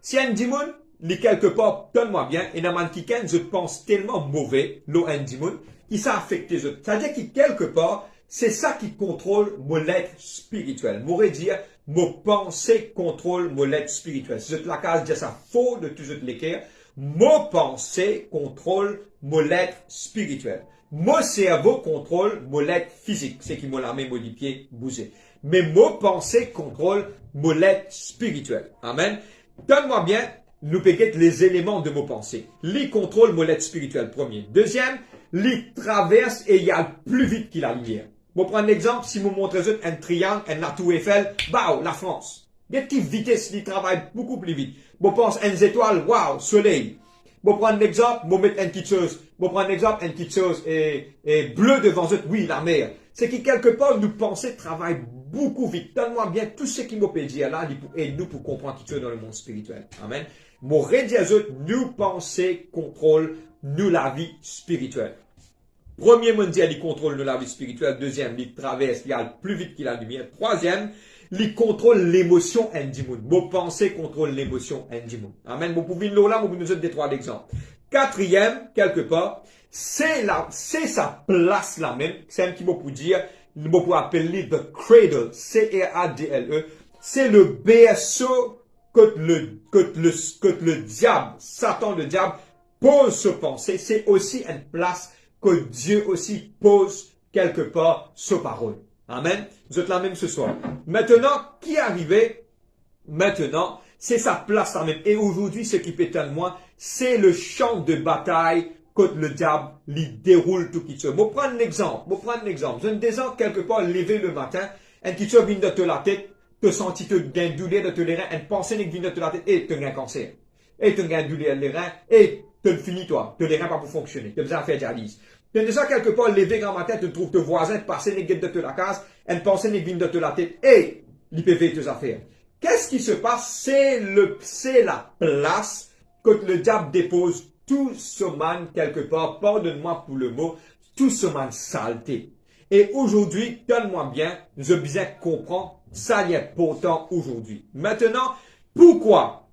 Si un démon, les quelque part, donne-moi bien, et dans qui je pense tellement mauvais, l'eau un démon, qui ça affecte les autres. C'est-à-dire que quelque part, c'est ça qui contrôle mon être spirituel. M'aurait dire, mon pensée contrôle mon être spirituel. Si je la case, dire ça faux de tout l'équerre. Mon pensée contrôle mon être spirituel. Mon cerveau contrôle mon être physique. C'est qui m'a la main, mon pied, bouger. Mais mon pensée contrôle mon être spirituel. Amen. Donne-moi bien, nous péquette les éléments de mon pensée. Les contrôle mon être spirituel, premier. Deuxième, les traverse et il y a plus vite qu'il la lumière. Bon, prendre l'exemple, si vous montrez un triangle, un Tour Eiffel, bah, la France. Des petites vitesses, ils travaillent beaucoup plus vite. Bon, pense une étoile, waouh, soleil. Bon, prendre l'exemple, bon, mettre une petite chose. Bon, prendre l'exemple, une petite chose, et bleu devant eux, oui, la mer. C'est que quelque part, nous pensées travaillent beaucoup vite. Donne-moi bien tout ce qui m'a dit là, et nous pour comprendre quelque chose dans le monde spirituel. Amen. Mon redit à eux, nous penser contrôle, nous la vie spirituelle. Premier mondial, il contrôle la vie spirituelle. Deuxième, il traverse, il a plus vite qu'il a la lumière. Troisième, il contrôle l'émotion Ndimoun. Vos pensées contrôlent l'émotion Ndimoun. Amen. Vous pouvez nous là, vous nous donner des trois exemples. Quatrième, quelque part, c'est sa place là même. C'est un petit mot pour dire, le mot pour appeler the cradle, C-R-A-D-L-E. C'est le berceau que le diable, Satan le diable, pose ses pensées. C'est aussi une place que Dieu aussi pose quelque part ses paroles. Amen. Vous êtes là même ce soir. Maintenant, qui est arrivé? Maintenant, c'est sa place là même. Et aujourd'hui, ce qui peut moi, c'est le champ de bataille que le diable lui déroule tout qui se. Je vais prendre un exemple. Je me disais quelque part lever le matin, un qui se vient de te la tête, te sentis te gain douleur de te les reins, une pensée qui vient de te la tête, et te gain cancer. Et te gain douleur les reins, et te le finis toi. Te les reins pas pour fonctionner. Tu as besoin de faire dialyse. Tu as déjà quelque part lever grand matin, tu trouves tes voisins passer les guettes de te la case, une pensée qui vient de te la tête, et l'IPV tes affaires. Qu'est-ce qui se passe? C'est la place que le diable dépose tout ce man quelque part, pardonne-moi pour le mot, tout ce man saleté. Et aujourd'hui, donne-moi bien, je bien comprends, ça y est pourtant aujourd'hui. Maintenant, pourquoi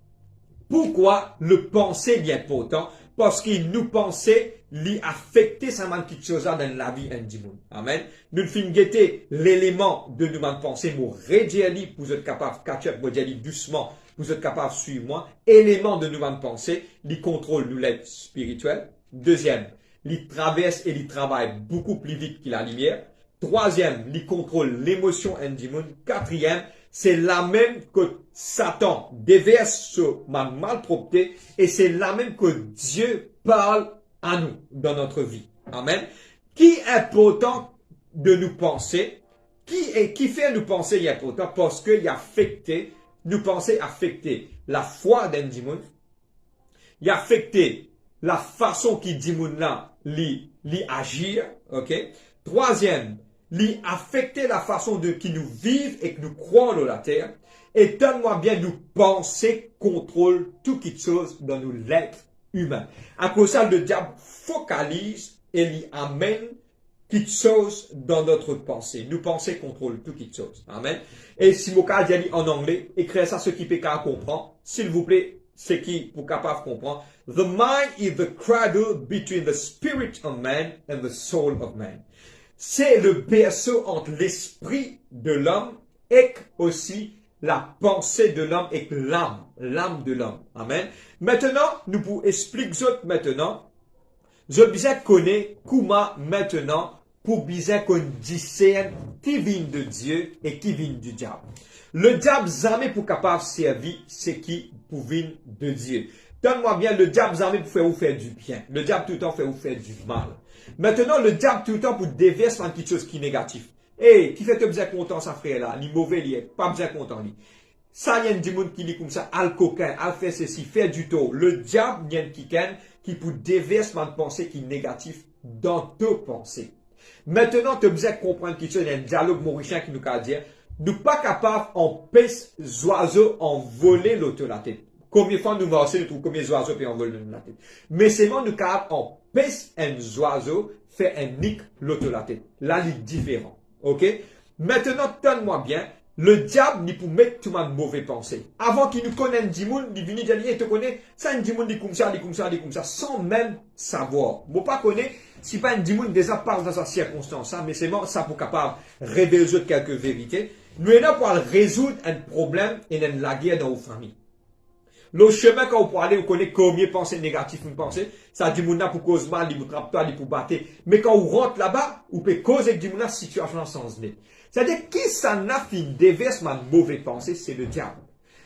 le penser bien pourtant? Parce qu'il nous pensait lui affecter sa man quelque chose dans la vie indimoun. Amen. Nous finissons guetter l'élément de nous penser, pour rédiger, vous êtes capable de catcher, vous dire doucement, vous êtes capable de suivre moi. Élément de nous penser, il contrôle nous l'aide spirituelle. Deuxième, il traverse et il travaille beaucoup plus vite que la lumière. Troisième, il contrôle l'émotion indimoun. Quatrième, c'est la même que Satan déverse sur ma malpropreté et c'est la même que Dieu parle à nous dans notre vie. Amen. Qui est important de nous penser? Qui fait nous penser il est important? Parce qu'il a affecté, nous penser affecter la foi d'Indimoun. Il a affecté la façon qu'il Dimoun là, lui agir. Ok? Troisième, lui affecter la façon de qui nous vivent et que nous croyons dans la terre. Et donne-moi bien nous penser contrôle toute chose dans nous l'être humain. À cause de ça, le diable focalise et lui amène quelque chose dans notre pensée. Nous penser contrôle toute chose. Amen. Et si mon cas dit en anglais, écrivez ça ce qui peut comprendre. S'il vous plaît, ce qui pour capable de comprendre. The mind is the cradle between the spirit of man and the soul of man. C'est le berceau entre l'esprit de l'homme et aussi la pensée de l'homme et l'âme de l'homme. Amen. Maintenant, nous pour expliquer maintenant, je bien connais comment maintenant pour bien qu'on discerne qui vient de Dieu et qui vient du diable. Le diable jamais pour capable de servir ce qui pour venir de Dieu. Donne-moi bien, le diable jamais pour faire vous faire du bien. Le diable tout le temps fait vous faire du mal. Maintenant, le diable tout le temps pour déverser une petite chose qui est négative. Et qui fait que vous êtes content, ça frère là, ni mauvais, il est pas bien content, lui. Ça, il y a des gens qui dit comme ça, al coquin, al fait ceci, fait du tort. Le diable, il y a qui peut déverser une pensée qui est négative dans tes pensées. Maintenant, tu as besoin de comprendre qu'il y a un dialogue mauricien qui nous a dit, nous pas capables, on pèse les oiseaux en voler l'auto la tête. Combien de fois nous marchons, nous trouvons combien d'oiseaux puis on vole la tête. Mais c'est moi, nous capables, on pèse un oiseau, fait un nick l'auto la tête. Là, il est différent. Ok? Maintenant, donne-moi bien, le diable, il peut mettre tout le monde mauvais pensée. Avant qu'il nous connaisse un dimoun, il vient dire, il te connaît, ça un dimoun dit comme ça, sans même savoir. Vous pas connaître, si pas un dimoun déjà parle dans sa circonstance, mais c'est bon, ça pour capable révéler quelques vérités. Nous sommes là pour résoudre un problème et la guerre dans vos familles. Le chemin quand vous aller, vous connaissez combien de pensées négatives vous pensez. Ça dit mouna pour cause mal, il vous trappe pas, il pour battre. Mais quand vous rentrez là-bas, vous pouvez causer du mouna situation sans nez. C'est-à-dire, qui s'en a fait déverse ma mauvaise pensée, c'est le diable.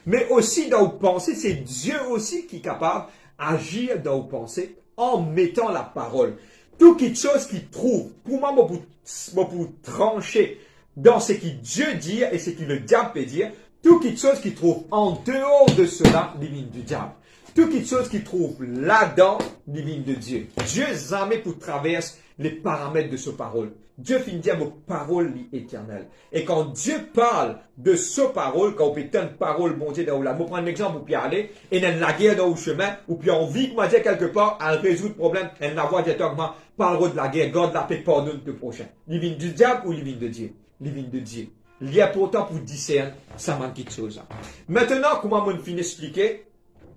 Mais aussi dans vos pensées, c'est Dieu aussi qui est capable d'agir dans vos pensées en mettant la parole. Toute chose qu'il trouve, pour moi, pour trancher dans ce que Dieu dit et ce que le diable peut dire, toute chose qu'il trouve en dehors de cela, divine du diable. Toute chose qu'il trouve là-dedans, divine de Dieu. Dieu jamais pour traverser les paramètres de sa parole. Dieu finit dire vos paroles éternelles. Et quand Dieu parle de sa parole, quand on peut une parole, bon Dieu, dans la, je prends un exemple, ou puis aller, et dans la guerre dans le chemin, ou puis on vit, comment dire, quelque part, à résoudre le problème, et la voix directement, parle de la guerre, garde la paix, pardonne le prochain. Il vient du diable ou il vient de Dieu? Il vient de Dieu. Il y a pourtant pour discerner, ça manque quelque chose. Maintenant, comment on finit d'expliquer?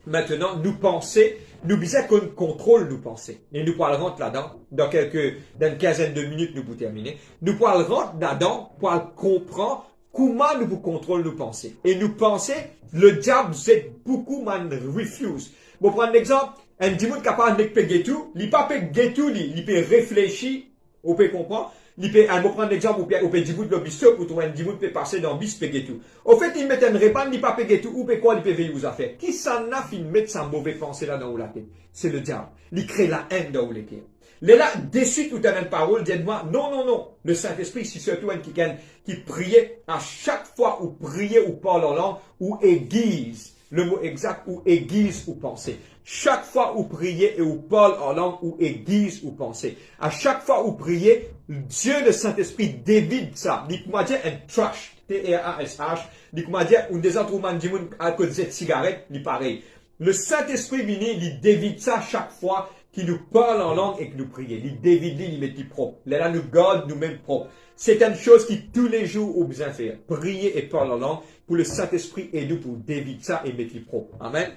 Maintenant, nous penser, nous disons qu'on contrôle nos pensées. Et nous parlerons là-dedans, dans une quinzaine de minutes, nous pouvons terminer. Nous parlerons là-dedans pour comprendre comment nous contrôlons nos pensées. Et nous penser, le diable, c'est beaucoup man refuse. Bon, prendre un exemple, un dimanche capable de payer tout, il pas payer tout, il peut réfléchir, on peut comprendre. Il peut, on prendre l'exemple, on peut dire le bistro, pour trouver un dimanche peut passer dans bis, payer tout. Au fait, il met une réponse, il pas payer tout, ou peut quoi, il peut veiller aux affaires. Qui s'en a fait mettre sa mauvaise pensée là dans la tête? C'est le diable. Il crée la haine dans le cœur. Là, déçu tout à une parole, dites-moi, non, non, non. Le Saint-Esprit, c'est surtout un qui priait à chaque fois ou priait ou parle en langue, ou aiguise. Le mot exact, ou aiguise ou penser. Chaque fois où priez et où parle en langue, ou aiguise ou penser. À chaque fois où priez, Dieu, le Saint-Esprit, dévide ça. Dites-moi dire un trash. T-R-A-S-H. Dites-moi dire, ou des autres humains du monde à cause de cigarettes, il pareil. Le Saint-Esprit vient, il dévide ça chaque fois qu'il nous parle en langue et que nous prions. Il dévide, il met propre. Là, nous garde nous-mêmes propres. C'est une chose qui tous les jours, on besoin de faire. Prier et parler en langue pour le Saint-Esprit et nous pour dévider ça et mettre propre. Amen.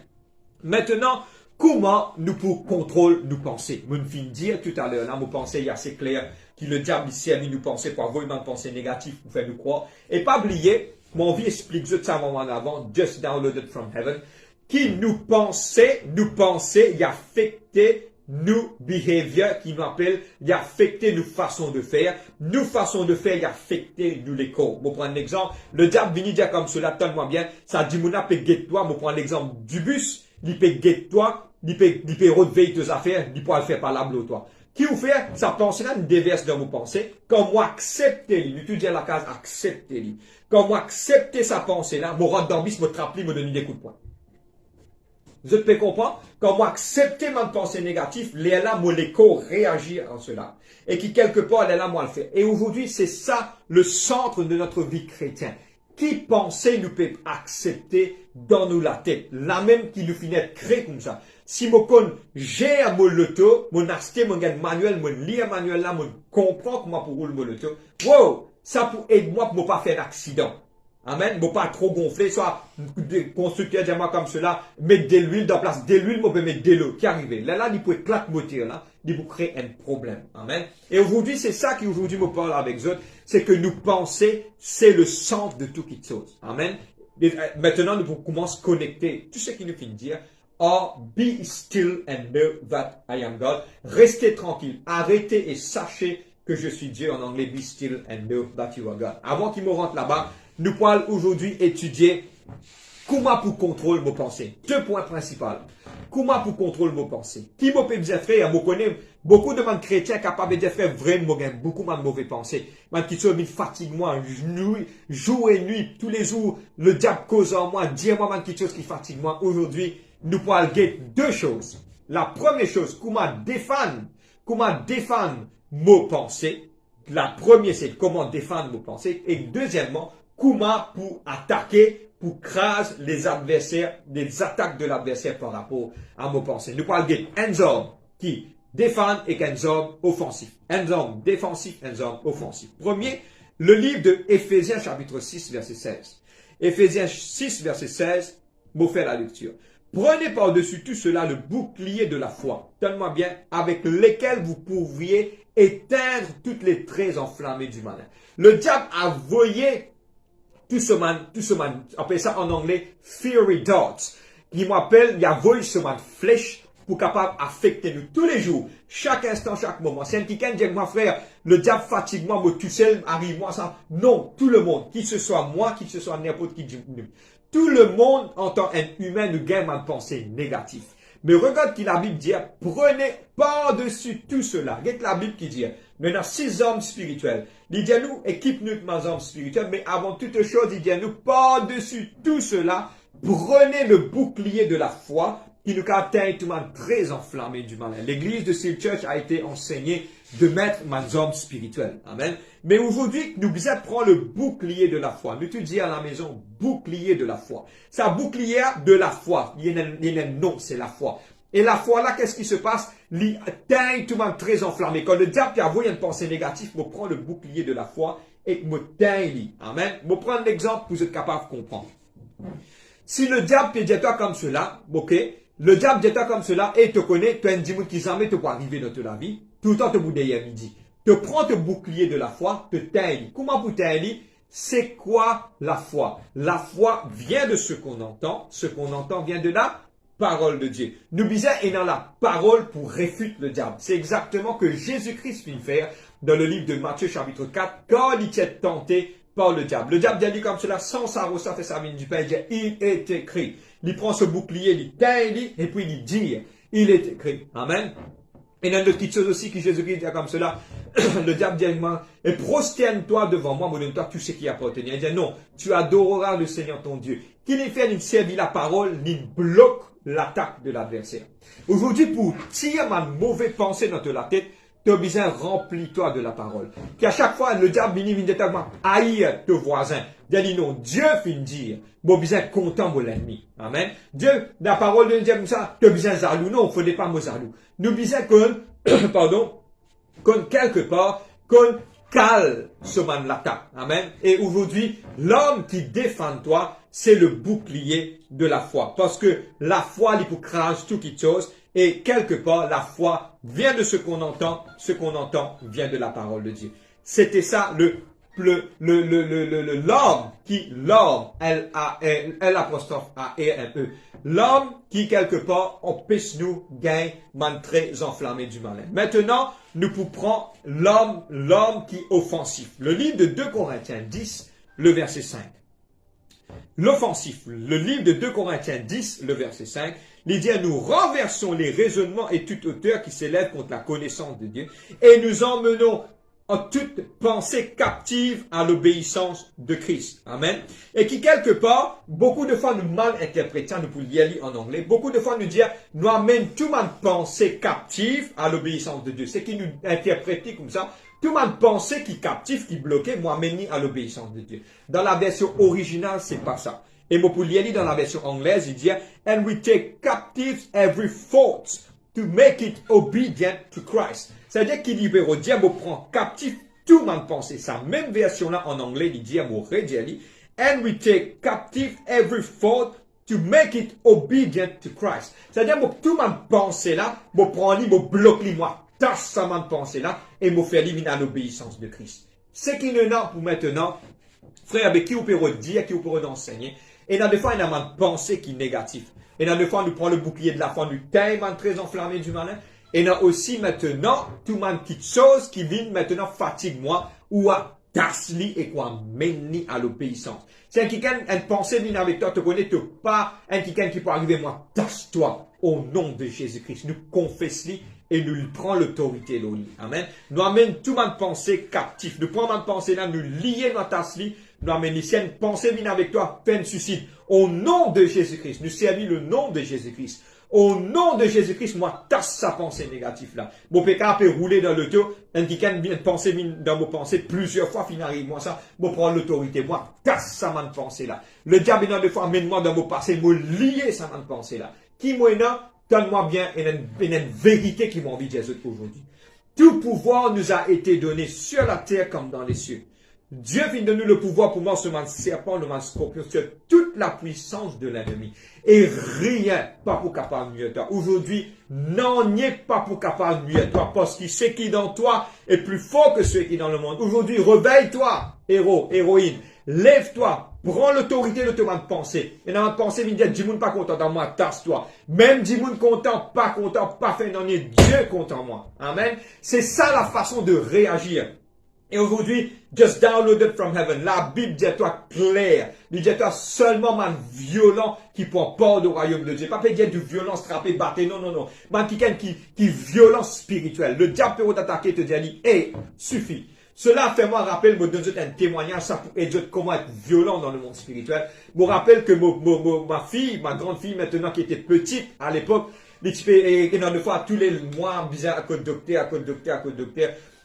Maintenant, comment nous pour contrôler nos pensées? Je viens de dire tout à l'heure, là, nos pensées, il est assez clair que le diable ici a mis nos pensées pour avoir une pensée négative pour faire nous croire. Et pas oublier, mon vie explique ça un moment avant, just downloaded from heaven, qui nous pensait, il affectait nos behaviors, qui nous appelle, il affectait nos façons de faire. Nos façons de faire, il affectait nous les corps. Je prends un exemple. Le diable vient dire comme cela, tellement bien. Ça dit, mon peut guetter toi. Je prends l'exemple du bus. Il peut guetter toi. Il peut reveiller tes affaires. Il peut le faire par la blow, toi. Qui vous fait, ça pense là, une déverse dans vos pensées. Quand moi accepter, nous tout dire la case, accepter. Quand moi accepter sa pensée là, mon rentre dans le bus, me trapper, me donner des coups de poing. Vous pouvez comprendre? Quand moi accepter ma pensée négative, là, moi, les corps réagir en cela. Et qui, quelque part, là, moi, le fait. Et aujourd'hui, c'est ça, le centre de notre vie chrétienne. Qui pensait nous peut accepter dans nous la tête? La même qui nous finit de créer comme ça. Si mon con, j'ai un mon loto, mon acheter, mon gain manuel, mon lire manuel là, mon comprend comment pour rouler mon loto. Wow! Ça pour aider moi pour ne pas faire d'accident. Amen. Ne pas trop gonfler, soit des constructeurs de moi comme cela, mettre de l'huile dans place, de l'huile, on peut mettre de l'eau qui arrive. Là, il peut éclater moteur là, il peut créer un problème. Amen. Et aujourd'hui, c'est ça qui aujourd'hui me parle avec vous, c'est que nous penser, c'est le centre de toute chose. Amen. Et maintenant, nous commençons à connecter tout ce qui nous finit de dire. Oh, be still and know that I am God. Restez tranquille, arrêtez et sachez que je suis Dieu. En anglais, be still and know that you are God. Avant qu'il me rentre là-bas, nous pourrons aujourd'hui étudier comment pour contrôler vos pensées. Deux points principaux. Comment pour contrôler vos pensées. Qui m'a peut dire frère, je connais beaucoup de monde chrétiens capables de dire frère, vraiment, beaucoup de mauvaises pensées. Man qui sont fatigue moi, jour et nuit, tous les jours, le diable cause en moi, dis-moi man quelque chose qui fatigue moi. Aujourd'hui, nous pourrons get deux choses. La première chose, comment défendre vos pensées. La première, c'est comment défendre vos pensées. Et deuxièmement, comment pour attaquer, pour craser les adversaires, les attaques de l'adversaire par rapport à vos pensées. Nous parlons d'un homme qui défend et qu'un homme offensif. Un homme défensif, un homme offensif. Premier, le livre de Éphésiens chapitre 6, verset 16. Éphésiens 6, verset 16, vous faites la lecture. Prenez par-dessus tout cela le bouclier de la foi, tellement bien, avec lequel vous pourriez éteindre toutes les traits enflammés du malin. Le diable a voyé tout ce man, on appelle ça en anglais, fiery darts, qui m'appelle, il y a voyé ce man flèche pour capable affecter nous tous les jours, chaque instant, chaque moment. C'est un qui dit, moi frère, le diable fatigue moi, moi tout seul, arrive moi ça. Non, tout le monde, qui ce soit moi, qui ce soit n'importe qui, tout le monde, en tant qu'humain, nous gagne une pensée négative. Mais regarde qui la Bible dit, prenez par-dessus tout cela. Regarde la Bible qui dit, maintenant, 6 hommes spirituels. Il dit à nous, équipe-nous de mes hommes spirituels, mais avant toute chose, il dit à nous, par-dessus tout cela, prenez le bouclier de la foi, qui nous atteint tout le monde très enflammé du malin. L'église de Seal Church a été enseignée de mettre mes hommes spirituels. Amen. Mais aujourd'hui, nous devons prendre le bouclier de la foi. Nous te dis à la maison, bouclier de la foi. Ça, bouclier de la foi. Il y a un nom, c'est la foi. Et la foi là, qu'est-ce qui se passe? L'atteint tout le monde très enflammé. Quand le diable a une pensée négative, je prends le bouclier de la foi et me teint. Amen. Je prends l'exemple pour être capable de comprendre. Si le diable te dit toi comme cela, ok, le diable dit toi comme cela et te connaît, tu as un dimanche qui jamais te peut arriver dans ta vie, tout le temps te boudeille à midi. Te prends le bouclier de la foi, te teint. Comment vous teint? C'est quoi la foi? La foi vient de ce qu'on entend vient de la parole de Dieu. Nous disons, et dans la parole pour réfuter le diable. C'est exactement ce que Jésus-Christ vient faire dans le livre de Matthieu chapitre 4, quand il était tenté par le diable. Le diable dit comme cela, sans s'arroser fait sa mine du pain, il dit, il est écrit. Il prend ce bouclier, il teint, et puis il dit, il est écrit. Amen. Et dans une petite chose aussi que Jésus-Christ dit comme cela, le diable dit, et prosterne-toi devant moi, me donne-toi tout ce qui appartient. Il dit, non, tu adoreras le Seigneur ton Dieu. Qu'il ait fait, il servit la parole, il bloque l'attaque de l'adversaire. Aujourd'hui, pour tirer ma mauvaise pensée dans la tête, tu as besoin remplis-toi de la parole. Qu'à chaque fois, le diable vient dire, haï tes voisins. Il dit non, Dieu finit dire, bon, besoin content pour l'ennemi. Amen. Dieu, la parole de Dieu comme ça, tu as besoin jaloux. Non, il ne faut pas me jaloux. Nous besoin qu'on, quelque part, qu'on cale ce man l'attaque. Amen. Et aujourd'hui, l'homme qui défend toi, c'est le bouclier de la foi. Parce que la foi, il peut cracher tout quelque chose. Et quelque part, la foi vient de ce qu'on entend vient de la parole de Dieu. C'était ça l'homme, L-apostrophe-A-R-M-E. L'homme qui, quelque part, empêche nous gagner, man très enflammé du malin. Maintenant, nous pouvons l'homme qui est offensif. Le livre de 2 Corinthiens 10, le verset 5. L'offensif, le livre de 2 Corinthiens 10, le verset 5, il dit, nous renversons les raisonnements et toute hauteur qui s'élève contre la connaissance de Dieu et nous emmenons en toute pensée captive à l'obéissance de Christ. Amen. Et qui, quelque part, beaucoup de fois nous mal interprétons, nous pouvons lire en anglais, beaucoup de fois nous dire, nous amène tout ma pensée captive à l'obéissance de Dieu. C'est qui nous interprète comme ça. Tout ma pensée qui captive, qui bloquait, moi amène à l'obéissance de Dieu. Dans la version originale, c'est pas ça. Et moi, pour lire dans la version anglaise, il dit, and we take captive every thought to make it obedient to Christ. C'est-à-dire qu'il libère au diable, prend captif tout ma pensée. Sa même version-là en anglais, il dit, moi, and we take captive every thought to make it obedient to Christ. C'est-à-dire, moi, tout ma pensée-là, moi, prend lui, moi, bloque lui, moi, tâche sa ma pensée-là, et moi, faire lui à l'obéissance de Christ. Ce qui nous a pour maintenant, frère, avec qui vous pouvez dire, qui vous pouvez enseigner, et dans des fois, il y a une pensée qui est négative. Et dans des fois, nous prenons le bouclier de la foi, nous taillons très enflammé du malin. Et il y a aussi maintenant, tout le monde petite chose qui vient maintenant fatigue moi, ou à tasli et quoi mener à l'obéissance. C'est un quelqu'un, une pensée vient avec toi, te connaît pas, un quelqu'un qui peut arriver, moi, tasse-toi au nom de Jésus-Christ. Nous confessons et nous lui prenons l'autorité, Amen. Nous amène tout le monde pensée captif. Nous prenons ma pensée là, nous lier notre tasli. Nous amène ici une pensée vient avec toi, peine suicide. Au nom de Jésus-Christ, nous servons le nom de Jésus-Christ. Au nom de Jésus-Christ, moi, tasse sa pensée négative là. Mon pécat peut rouler dans le dos, un quelqu'un vient de penser dans mon pensée plusieurs fois, finalement, moi ça, moi prendre l'autorité, moi, tasse sa main de pensée là. Le diable, dans deux fois, amène-moi dans mon passé, moi, lier sa main de pensée là. Qui, moi, non, donne-moi bien une vérité qui m'a envie de Jésus aujourd'hui. Tout pouvoir nous a été donné sur la terre comme dans les cieux. Dieu vient de nous le pouvoir pour manger le serpent, le scorpion, sur toute la puissance de l'ennemi. Et rien, pas pour capable de nuire toi. Aujourd'hui, n'en est pas pour capable de nuire toi, parce que ce qui est dans toi est plus fort que ce qui est dans le monde. Aujourd'hui, réveille-toi, héros, héroïne. Lève-toi, prends l'autorité de ta pensée. Et dans ma pensée, il me dit, dis-moi pas content dans moi, tasse-toi. Même dis-moi content, pas fait, n'en est Dieu content moi. Amen. C'est ça la façon de réagir. Et aujourd'hui, just download it from heaven. La Bible dit à toi clair. Il dit à toi seulement un violent qui prend part du royaume de Dieu. Pas peut dire du violence frappé, batté. Non, non, non. Man quelqu'un qui violence spirituelle. Le diable peut t'attaquer, te dire, hey, suffit. Cela fait moi rappel, me donne un témoignage, ça pour aider comment être violent dans le monde spirituel. Me rappelle que ma fille, ma grande fille maintenant qui était petite à l'époque, et dans le fois tous les mois, me disait à cause docteur.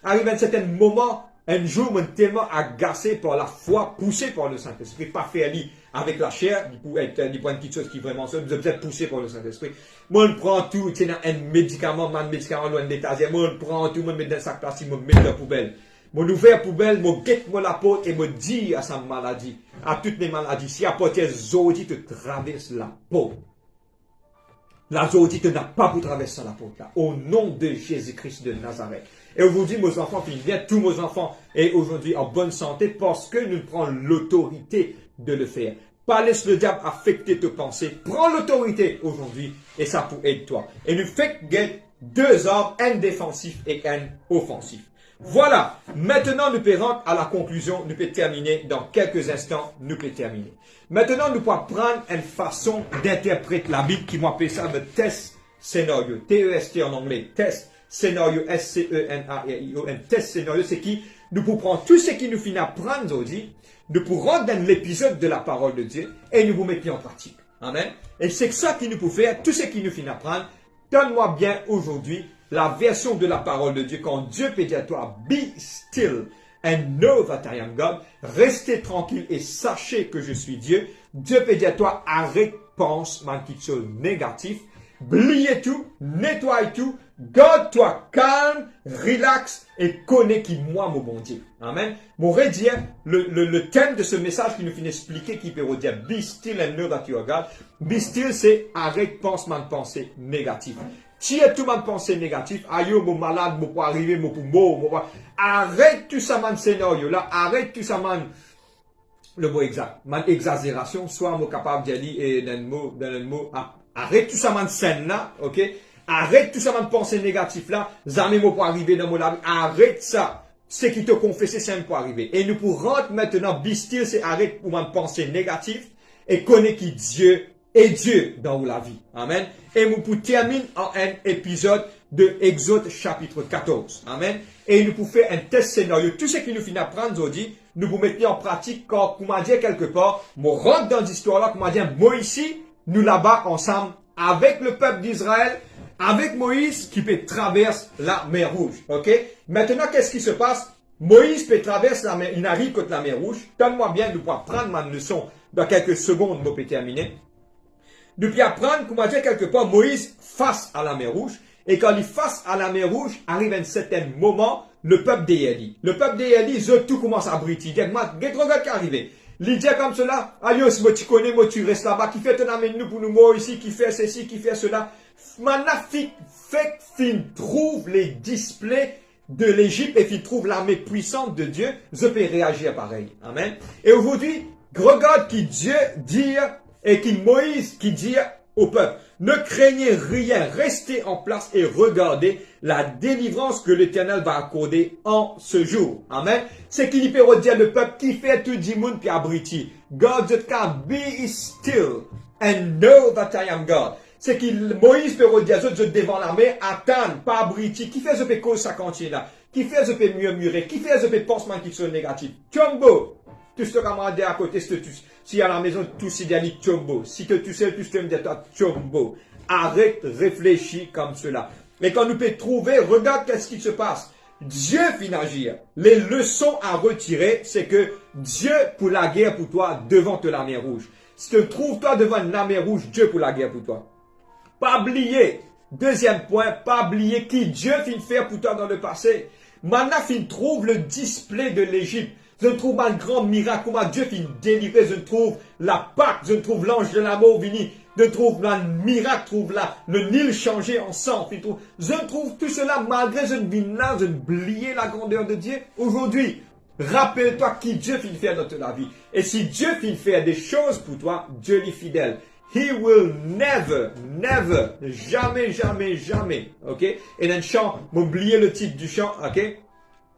Arrive à un certain moment, un jour, on est tellement agacé par la foi, poussé par le Saint-Esprit, pas fait ali avec la chair, du coup, être une petite chose qui vraiment ça, vous êtes poussé par le Saint-Esprit. Moi, on prend tout, c'est un médicament loin de l'état, moi, on prend tout, on met dans un sac plastique, on met dans la poubelle. Mon ouvert poubelle, mon guette moi la porte et me dit à sa maladie, à toutes les maladies, si apporter zodi te traverse la peau. La zodi te n'a pas pour traverser la peau là. Au nom de Jésus-Christ de Nazareth. Et aujourd'hui, mes enfants finissent bien, tous mes enfants est aujourd'hui en bonne santé parce que nous prenons l'autorité de le faire. Pas laisse le diable affecter tes pensées. Prends l'autorité aujourd'hui et ça pour aider toi. Et nous fait gagner deux armes, un défensif et un offensif. Voilà, maintenant nous pouvons rentrer à la conclusion, nous pouvons terminer dans quelques instants, nous pouvons terminer. Maintenant nous pouvons prendre une façon d'interpréter la Bible qui m'appelle ça le test scénario, T-E-S-T en anglais, test scénario, S-C-E-N-A-R-I-O, un test scénario, c'est qui nous pouvons prendre tout ce qui nous finit à prendre aujourd'hui, nous pouvons rentrer dans l'épisode de la parole de Dieu et nous vous mettons en pratique. Amen. Et c'est ça qui nous peut faire, tout ce qui nous finit à prendre. Donne-moi bien aujourd'hui la version de la parole de Dieu quand Dieu peut dire à toi, be still and know that I am God. Restez tranquille et sachez que je suis Dieu. Dieu peut dire à toi, arrête, pense, quelque chose négatif. Oubliez tout, nettoie tout, garde-toi calme, relax et connais qui moi, mon bon Dieu. Amen. Mon dire le thème de ce message qui nous finit expliquer qui peut dire be still and know that you are God. Be still, c'est arrête, pense, pensée négative. Si tu as tout le pensée négative, aïe, mon malade, mon pas arriver, mon mort, arrête tout ça, man, scénario là, arrête tout ça, man, le mot exact, man, exagération, soit mot capable d'y aller et dans le mot, arrête tout ça, man, scène là, ok, arrête tout ça, man, pensée négative là, jamais mot pas arriver dans mon lave, arrête ça, ce qui te confesse, c'est un pas arriver. Et nous pour rentrer maintenant, be still, c'est arrête pour man, pensée négative et connaît qui Dieu et Dieu dans la vie. Amen. Et nous pour terminer en un épisode de Exode chapitre 14. Amen. Et nous pour faire un test scénario. Tout ce qui nous finit à prendre aujourd'hui, nous vous mettons en pratique quand, comme on dit quelque part, nous rentre dans l'histoire là, comme on dit, moi ici, nous là-bas ensemble, avec le peuple d'Israël, avec Moïse qui peut traverser la mer Rouge. Ok? Maintenant, qu'est-ce qui se passe? Moïse peut traverser la mer, il arrive contre la mer Rouge. Donne-moi bien, nous pourrons prendre ma leçon dans quelques secondes, nous pouvons terminer. Depuis apprendre, comment dire quelque part, Moïse face à la mer Rouge. Et quand il face à la mer Rouge, arrive un certain moment, le peuple d'Élie. Le peuple d'Élie, tout commence à briller. Il dit, regarde qui est arrivé. Il dit comme cela, alios, moi tu connais, moi tu restes là-bas, qui fait ton amène nous pour nous mourir ici, qui fait ceci, qui fait cela. Manafik fait qu'il trouve les displays de l'Égypte et qu'il trouve l'armée puissante de Dieu, je peux réagir pareil. Amen. Et aujourd'hui, regarde qui Dieu dit, et qui Moïse qui dit au peuple, ne craignez rien, restez en place et regardez la délivrance que l'Éternel va accorder en ce jour. Amen. C'est qu'il peut redire le peuple qui fait tout du monde qui abriti. God the can be still and know that I am God. C'est qu'il Moïse peut redire je devant l'armée, attendre, pas abriti. Qui fait ce peut cause ça continue là? Qui fait ce peut murmurer? Qui fait ce peut pensement qui sont négatifs? Tchombo! Tout ce camarade à côté, si à la maison, tout s'y dit tchombo. Si que tu sais, tout ce que me dit toi, tchombo. Arrête, réfléchis comme cela. Mais quand nous pouvons trouver, regarde qu'est-ce qui se passe. Dieu finit agir. Les leçons à retirer, c'est que Dieu pour la guerre pour toi devant la mer rouge. Si tu trouves toi devant la mer rouge, Dieu pour la guerre pour toi. Pas oublier. Deuxième point, pas oublier qui Dieu finit faire pour toi dans le passé. Maintenant, il trouve le display de l'Égypte. Je trouve un grand miracle, comment Dieu finit délivrer. Je trouve la Pâque, je trouve l'ange de la mort venu. Je trouve un miracle, je trouve le Nil changé en sang. Je trouve tout cela malgré je ne vis là, je n'oublie la grandeur de Dieu. Aujourd'hui, rappelle-toi qui Dieu finit faire dans ta vie. Et si Dieu finit faire des choses pour toi, Dieu est fidèle. He will never, never, jamais, jamais, jamais. Ok? Et dans le chant, m'oubliez le titre du chant, ok?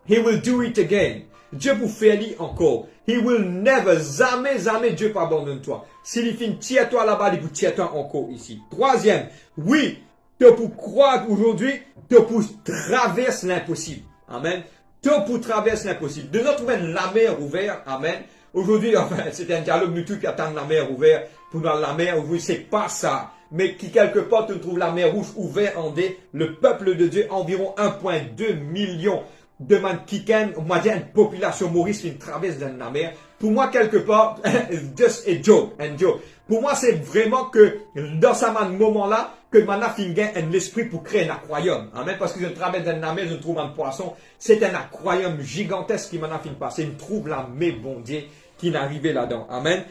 He will do it again. Dieu vous fait lire encore. He will never, jamais, jamais Dieu pas abandonne toi. S'il finit tire toi là-bas, il vous tire toi encore ici. Troisième, oui, tu peux croire aujourd'hui, tu peux traverser l'impossible. Amen. Tout pour traverser l'impossible. De notre main, la mer ouverte. Amen. Aujourd'hui, enfin, c'est un dialogue, nous tous qui attendons la mer ouverte. Pour nous, la mer ouverte, c'est pas ça. Mais qui quelque part, tu trouves la mer rouge ouverte en D. Le peuple de Dieu, environ 1,2 million de Mankiken, on va dire une population maurice qui traverse dans la mer. Pour moi, quelque part, just a joke, Pour moi, c'est vraiment que dans ce moment-là, que maintenant, Fingen a l'esprit pour créer un aquarium. Amen. Parce que je traverse dans la mer, je trouve un poisson. C'est un aquarium gigantesque qui maintenant finit de passer. Je trouve la mer bon Dieu qui est arrivé là-dedans. Amen.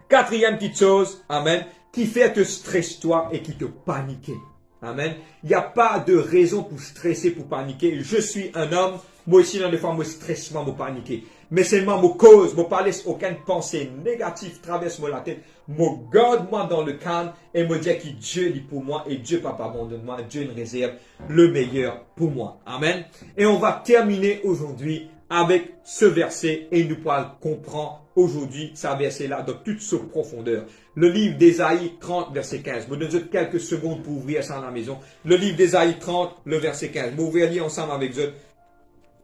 Quatrième petite chose, amen, qui fait te stresser toi et qui te paniquer. Amen. Il n'y a pas de raison pour stresser, pour paniquer. Je suis un homme. Moi aussi, dans des fois, moi stresse, moi paniquer. Mais seulement, moi cause, moi pas laisse aucune pensée négative traverse moi la tête. Moi garde-moi dans le calme et me dire que Dieu est pour moi et Dieu pas abandonne moi. Dieu une réserve le meilleur pour moi. Amen. Et on va terminer aujourd'hui avec ce verset et nous pourrons comprendre aujourd'hui ce verset-là dans toute sa profondeur. Le livre d'Ésaïe 30, verset 15. Je vous donne quelques secondes pour ouvrir ça à la maison. Le livre d'Ésaïe 30, le verset 15. Vous ouvrez ensemble avec vous.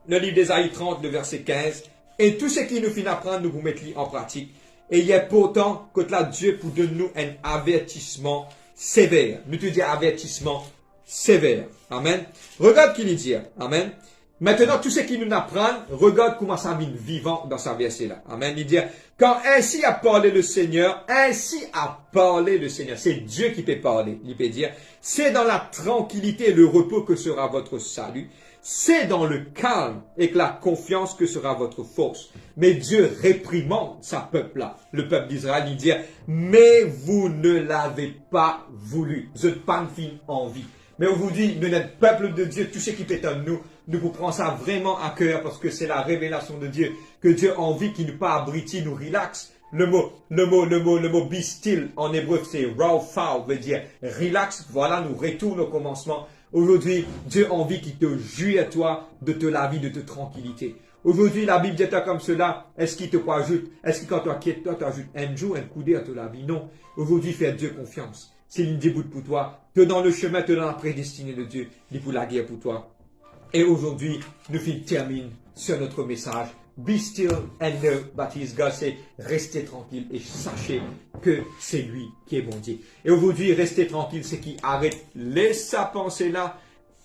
Le livre d'Ésaïe 30, le verset 15. Et tout ce qui nous finit apprendre, nous vous mettons en pratique. Et il y a pourtant que là, Dieu pour donner nous un avertissement sévère. Nous te disons avertissement sévère. Amen. Regarde qu'il dit. Amen. Maintenant, tout ce qui nous apprend, regarde comment ça vient vivant dans sa verset-là. Amen. Il dit, quand ainsi a parlé le Seigneur, ainsi a parlé le Seigneur. C'est Dieu qui peut parler. Il peut dire, c'est dans la tranquillité et le repos que sera votre salut. C'est dans le calme et que la confiance que sera votre force. Mais Dieu réprimande sa peuple-là. Le peuple d'Israël, il dit, mais vous ne l'avez pas voulu. Vous n'êtes pas une envie. Mais aujourd'hui, nous, notre peuple de Dieu, tout ce qui peut en nous, nous vous prenons ça vraiment à cœur parce que c'est la révélation de Dieu. Que Dieu a envie qu'il nous pas abriti, nous relaxe. Le mot be still en hébreu, c'est raw veut dire relax. Voilà, nous retournons au commencement. Aujourd'hui, Dieu a envie qu'il te jouit à toi de te la vie, de te tranquillité. Aujourd'hui, la Bible dit comme cela. Est-ce qu'il te ajoute? Est-ce que quand tu inquiètes, toi, tu ajoutes un jour, un coup d'œil à la vie? Non. Aujourd'hui, fais à Dieu confiance. C'est une déboute pour toi. Tu es dans le chemin, tu es dans la prédestinée de Dieu. Il est pour la guerre pour toi. Et aujourd'hui, nous terminons sur notre message. Be still and know that he is God. C'est restez tranquille et sachez que c'est lui qui est bon Dieu. Et aujourd'hui, restez tranquille, c'est qui arrête, laisse sa pensée là,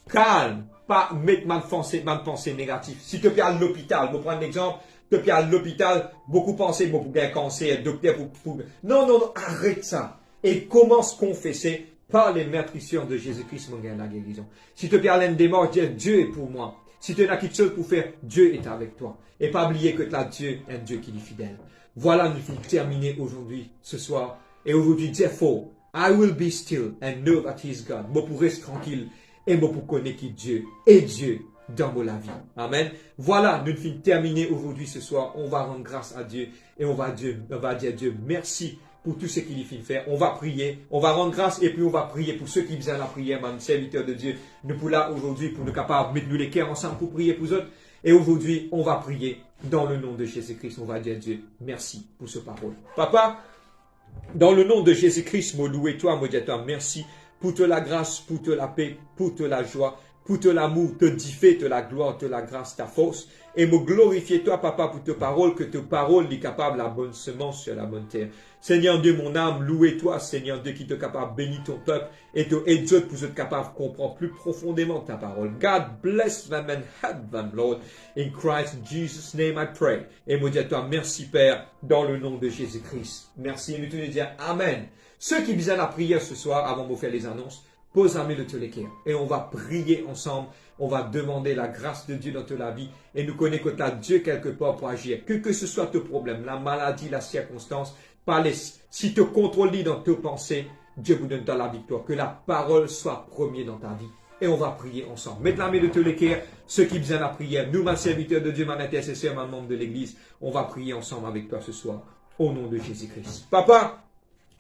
calme, pas mettre ma pensée négative. Si tu es à l'hôpital, je vais prendre un exemple, tu es à l'hôpital, beaucoup pensent pour un cancer, docteur pour... Non, arrête ça. Et commence à confesser par les meurtrissures de Jésus-Christ, mon gars, la guérison. Si tu es à l'un des morts, dis Dieu est pour moi. Si tu n'as qu'une seule pour faire, Dieu est avec toi. Et pas oublier que là, Dieu est un Dieu qui est fidèle. Voilà, nous finissons terminer aujourd'hui, ce soir. Et aujourd'hui, therefore, I will be still and know that he is God. Moi, pour rester tranquille et moi, pour connaître qui Dieu est Dieu dans la vie. Amen. Voilà, nous finissons terminer aujourd'hui, ce soir. On va rendre grâce à Dieu et on va dire à Dieu merci pour tout ce qu'il finit faire. On va prier, on va rendre grâce et puis on va prier pour ceux qui besoin la prière, mon serviteur de Dieu. Nous pour là aujourd'hui, pour nous capables de mettre nous les cœurs ensemble pour prier pour eux. Et aujourd'hui, on va prier dans le nom de Jésus-Christ. On va dire à Dieu, merci pour ce parole. Papa, dans le nom de Jésus-Christ, me louer toi, me dire toi, merci pour toute la grâce, pour toute la paix, pour toute la joie, pour tout l'amour, te differ, te la gloire, te la grâce, ta force. Et me glorifier toi, papa, pour tes paroles, que tes paroles sont capables la bonne semence sur la bonne terre. Seigneur Dieu, mon âme, louez toi, Seigneur Dieu, qui te capable de bénir ton peuple et te aide pour être capable de comprendre plus profondément ta parole. God bless them and help them, Lord. In Christ Jesus' name I pray. Et me dis à toi, merci Père, dans le nom de Jésus-Christ. Merci. Et nous te disons Amen. Ceux qui besoin la prière ce soir, avant de vous faire les annonces, pose la main de tous les cœurs. Et on va prier ensemble. On va demander la grâce de Dieu dans toute la vie. Et nous connaissons que tu as Dieu quelque part pour agir. Que ce soit ton problème, la maladie, la circonstance, si tu contrôles dans tes pensées, Dieu vous donne la victoire. Que la parole soit premier dans ta vie. Et on va prier ensemble. Mettez la main de tous les cœurs. Ceux qui besoin la prière. Nous, ma serviteur de Dieu, ma intercesseur, ma membre de l'église. On va prier ensemble avec toi ce soir. Au nom de Jésus-Christ. Papa,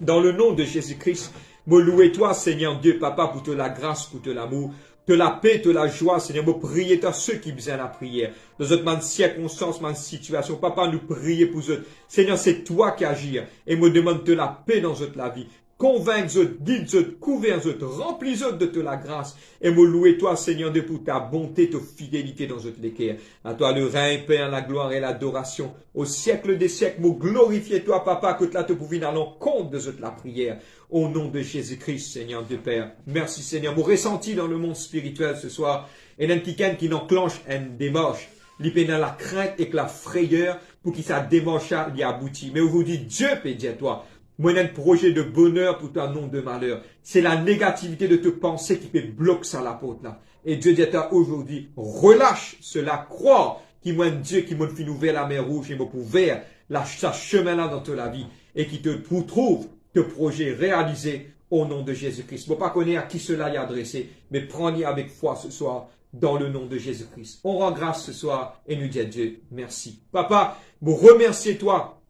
dans le nom de Jésus-Christ, me louer toi, Seigneur Dieu, Papa, pour te la grâce, pour te l'amour, te la paix, te la joie, Seigneur. Me prier toi, ceux qui besoin la prière. Dans notre circonstance, ma situation, Papa, nous prier pour eux. Seigneur, c'est toi qui agis. Et me demande de la paix dans notre la vie. convainc eux, guide eux, couvert eux, remplis eux de la grâce. Et me louer toi, Seigneur, de pour ta bonté, ta fidélité dans eux l'équerre. À toi le règne, Père, la gloire et l'adoration. Au siècle des siècles, me glorifier toi, Papa, que tu te pouvais dans l'encontre de la prière. Au nom de Jésus-Christ, Seigneur Dieu Père. Merci, Seigneur. Vous ressenti dans le monde spirituel ce soir. Et un petit qui n'enclenche une démarche. Il dans la crainte et que la frayeur pour qu'il sa démarche y aboutit. Mais aujourd'hui, Dieu peut dire toi. Moi, j'ai un projet de bonheur pour ton nom de malheur. C'est la négativité de te penser qui peut bloquer ça la porte là. Et Dieu dit à toi aujourd'hui, relâche cela, crois qu'il y a un Dieu qui m'a fait ouvrir la mer rouge et m'a ouvert sa chemin là dans ta vie et qui te trouve ce projet réalisé au nom de Jésus-Christ. Je ne sais pas connaître à qui cela est adressé, mais prends-y avec foi ce soir dans le nom de Jésus-Christ. On rend grâce ce soir et nous dit à Dieu merci. Papa, vous remerciez toi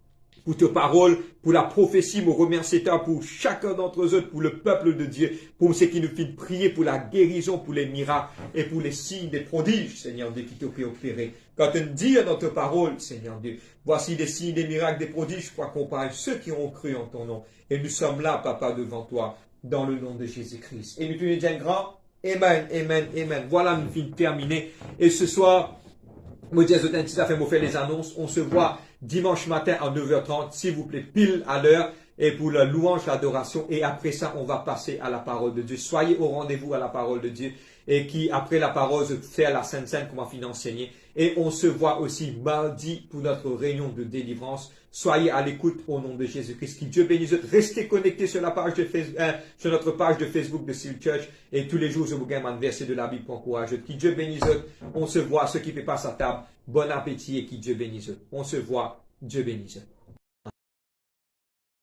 pour tes paroles, pour la prophétie, vous remerciez toi pour chacun d'entre eux, pour le peuple de Dieu, pour ce qui nous fait prier, pour la guérison, pour les miracles et pour les signes, des prodiges, Seigneur Dieu, qui t'ont fait opérer. Quand tu dis dans ta parole, Seigneur Dieu, voici des signes, des miracles, des prodiges, pour accompagner ceux qui ont cru en ton nom. Et nous sommes là, Papa, devant toi, dans le nom de Jésus-Christ. Et nous te disons un grand Amen, amen, amen. Voilà, nous finissons terminé. Et ce soir, moi, je dis ça fait faire les annonces. On se voit dimanche matin à 9h30, s'il vous plaît, pile à l'heure. Et pour la louange, l'adoration. Et après ça, on va passer à la parole de Dieu. Soyez au rendez-vous à la parole de Dieu. Et qui, après la parole, fait la Sainte Seine, comment finir enseigner. Et on se voit aussi mardi pour notre réunion de délivrance. Soyez à l'écoute au nom de Jésus-Christ. Que Dieu bénisse. Restez connectés sur la page de Facebook, sur notre page de Facebook de Seal Church. Et tous les jours, je vous gagne un verset de la Bible pour encourager. Que Dieu bénisse. On se voit, ceux qui ne font pas sa table. Bon appétit et que Dieu bénisse. On se voit. Dieu bénisse.